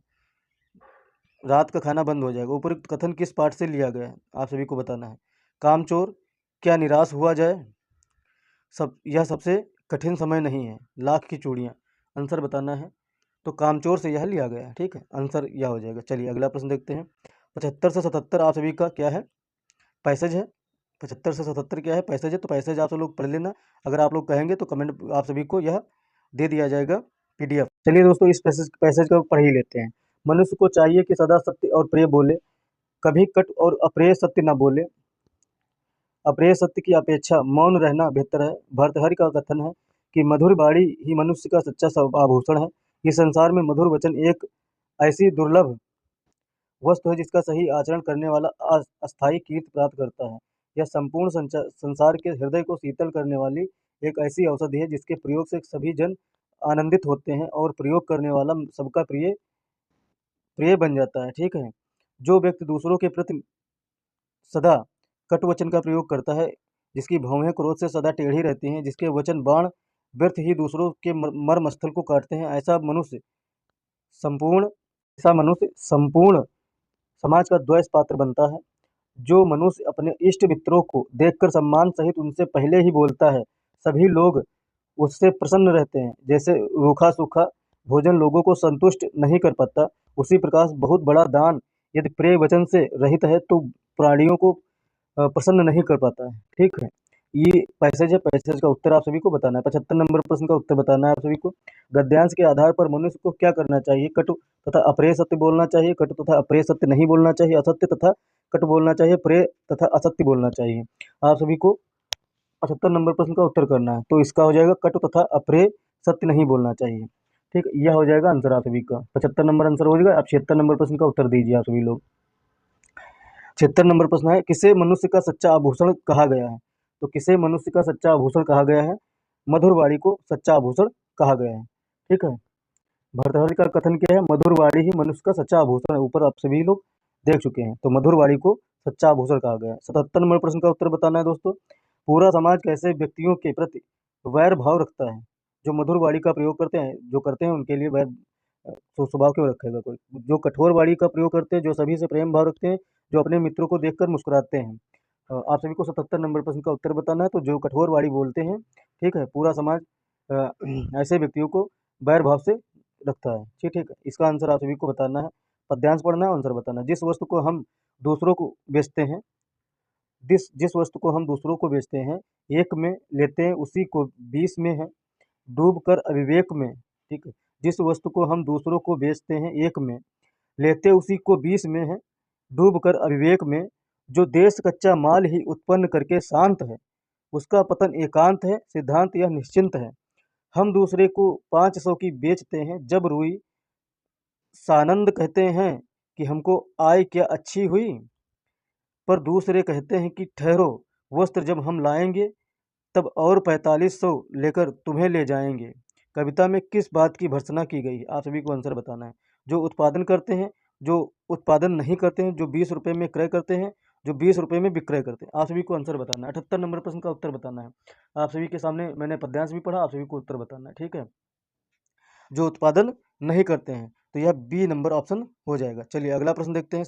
रात का खाना बंद हो जाएगा। उपरोक्त कथन किस पाठ से लिया गया है, आप सभी को बताना है। कामचोर, क्या निराश हुआ जाए, यह सबसे कठिन समय नहीं है, लाख की चूड़ियाँ। आंसर बताना है। तो कामचोर से यह लिया गया है, ठीक है। आंसर यह हो जाएगा। चलिए अगला प्रश्न देखते हैं। 75 से 77 आप सभी का क्या है, पैसेज है। 75 से 77 क्या है, पैसेज है। तो पैसेज आप सब लोग पढ़ लेना। अगर आप लोग कहेंगे तो कमेंट आप सभी को यह दे दिया जाएगा PDF। चलिए दोस्तों, इस पैसेज को पढ़ ही लेते हैं। मनुष्य को चाहिए कि सदा सत्य और प्रिय बोले, कभी कट और अप्रिय सत्य न बोले, अप्रिय सत्य की अपेक्षा मौन रहना बेहतर है। भर्तृहरि का कथन है कि मधुर बाणी ही मनुष्य का सच्चा आभूषण है। इस संसार में मधुर वचन एक ऐसी दुर्लभ वस्तु है जिसका सही आचरण करने वाला अस्थायी कीर्ति प्राप्त करता है। यह संपूर्ण संसार के हृदय को शीतल करने वाली एक ऐसी औषधि है जिसके प्रयोग से सभी जन आनंदित होते हैं और प्रयोग करने वाला सबका प्रिय प्रिय बन जाता है, ठीक है। जो व्यक्ति दूसरों के प्रति सदा कटु वचन का प्रयोग करता है, जिसकी भौहें क्रोध से सदा टेढ़ी रहती हैं, जिसके वचन बाण व्यर्थ ही दूसरों के मर्मस्थल को काटते हैं, संपूर्ण ऐसा मनुष्य संपूर्ण समाज का द्वेष पात्र बनता है। जो मनुष्य अपने इष्ट मित्रों को देखकर सम्मान सहित उनसे पहले ही बोलता है, सभी लोग उससे प्रसन्न रहते हैं। जैसे रूखा सूखा भोजन लोगों को संतुष्ट नहीं कर पाता, उसी प्रकार बहुत बड़ा दान यदि प्रिय वचन से रहित है तो प्राणियों को प्रसन्न नहीं कर पाता है, ठीक है। ये पैसेज है। पैसेज का उत्तर आप सभी को बताना है। 75 नंबर प्रश्न का उत्तर बताना है आप सभी को। गद्यांश के आधार पर मनुष्य को क्या करना चाहिए, कटु तथा अप्रिय सत्य बोलना चाहिए, कटु तथा अप्रिय सत्य नहीं बोलना चाहिए, असत्य तथा कटु बोलना चाहिए, प्रिय तथा असत्य बोलना चाहिए। आप सभी को 75 नंबर प्रश्न का उत्तर करना है। तो इसका हो जाएगा कटु तथा अप्रिय सत्य नहीं बोलना चाहिए, ठीक। यह हो जाएगा आंसर आप सभी का। 75 नंबर आंसर हो जाएगा। आप 76 नंबर प्रश्न का उत्तर दीजिए आप सभी लोग। 76 नंबर प्रश्न है, किसे मनुष्य का सच्चा आभूषण कहा गया है। तो किसे मनुष्य का सच्चा आभूषण कहा गया है, मधुर वाणी को सच्चा आभूषण कहा गया है, ठीक है। भर्तृहरि का कथन क्या है, मधुर वाणी ही मनुष्य का सच्चा आभूषण है। ऊपर आप सभी लोग देख चुके हैं। तो मधुर वाणी को सच्चा आभूषण कहा गया है। 77 नंबर प्रश्न का उत्तर बताना है दोस्तों। पूरा समाज कैसे व्यक्तियों के प्रति वैर भाव रखता है। जो मधुर वाणी का प्रयोग करते हैं, जो करते हैं, उनके लिए वैर स्वभाव क्यों रखेगा कोई। जो कठोर वाणी का प्रयोग करते हैं, जो सभी से प्रेम भाव रखते हैं, जो अपने मित्रों को देखकर मुस्कुराते हैं। आप सभी को 77 नंबर प्रश्न का उत्तर बताना है। तो जो कठोर वाणी बोलते हैं, ठीक है, पूरा समाज ऐसे व्यक्तियों को बैर भाव से रखता है, ठीक है। इसका आंसर आप सभी को बताना है। पद्यांश पढ़ना है, आंसर बताना है। जिस वस्तु को हम दूसरों को बेचते हैं, जिस वस्तु को हम दूसरों को बेचते हैं, एक में लेते हैं उसी को 20 में है, डूब कर अविवेक में, ठीक है। जिस वस्तु को हम दूसरों को बेचते हैं एक में, लेते उसी को 20 में है, डूब कर अविवेक में, जो देश कच्चा माल ही उत्पन्न करके शांत है, उसका पतन एकांत है, सिद्धांत यह निश्चिंत है। हम दूसरे को 500 की बेचते हैं, जब रुई सानंद कहते हैं कि हमको आय क्या अच्छी हुई, पर दूसरे कहते हैं कि ठहरो, वस्त्र जब हम लाएंगे तब और 4500 लेकर तुम्हें ले जाएंगे। कविता में किस बात की भर्त्सना की गई है, आप सभी को आंसर बताना है। जो उत्पादन करते हैं, जो उत्पादन नहीं करते हैं, जो 20 रुपये में क्रय करते हैं, जो 20 रुपये में विक्रय करते हैं। आप सभी को आंसर बताना है। 78 नंबर प्रश्न का उत्तर बताना है। आप सभी के सामने मैंने पद्यांश भी पढ़ा, आप सभी को उत्तर बताना है, ठीक है। जो उत्पादन नहीं करते हैं, तो यह बी नंबर ऑप्शन हो जाएगा। चलिए अगला प्रश्न देखते हैं।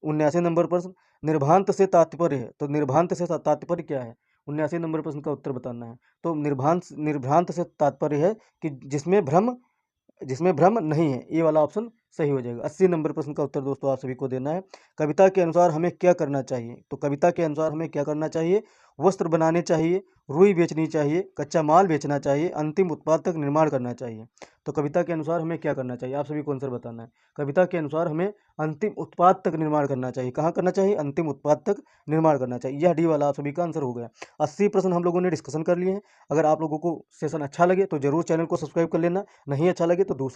79 नंबर प्रश्न, निर्भांत से तात्पर्य है। तो निर्भांत से तात्पर्य क्या है, 79 नंबर प्रश्न का उत्तर बताना है। तो निर्भ्रांत से तात्पर्य है कि जिसमें भ्रम नहीं है। ये वाला ऑप्शन सही हो जाएगा। 80 नंबर प्रश्न का उत्तर दोस्तों आप सभी को देना है। कविता के अनुसार हमें क्या करना चाहिए? तो कविता के अनुसार हमें क्या करना चाहिए? वस्त्र बनाने चाहिए, रुई बेचनी चाहिए, कच्चा माल बेचना चाहिए, अंतिम उत्पाद तक निर्माण करना चाहिए। तो कविता के अनुसार हमें क्या करना चाहिए? आप सभी को आंसर बताना है। कविता के अनुसार हमें अंतिम उत्पाद तक निर्माण करना चाहिए। कहाँ करना चाहिए? अंतिम उत्पाद तक निर्माण करना चाहिए। यह डी वाला आप सभी का आंसर हो गया। 80 प्रश्न हम लोगों ने डिस्कशन कर लिए हैं। अगर आप लोगों को सेशन अच्छा लगे तो जरूर चैनल को सब्सक्राइब कर लेना। नहीं अच्छा लगे तो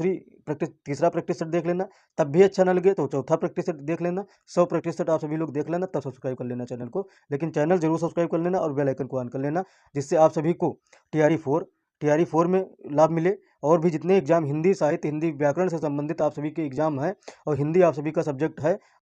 तीसरा प्रैक्टिस सेट देख लेना। तब भी अच्छा ना लगे तो चौथा प्रैक्टिस सेट देख लेना। 100 प्रैक्टिस सेट आप सभी लोग देख लेना, तब सब्सक्राइब कर लेना चैनल को। लेकिन चैनल जरूर सब्सक्राइब कर लेना और बेल आइकन को ऑन कर लेना, जिससे आप सभी को टीआरई 4 में लाभ मिले। और भी जितने एग्जाम हिंदी साहित्य, हिंदी व्याकरण से संबंधित आप सभी के एग्जाम हैं और हिंदी आप सभी का सब्जेक्ट है,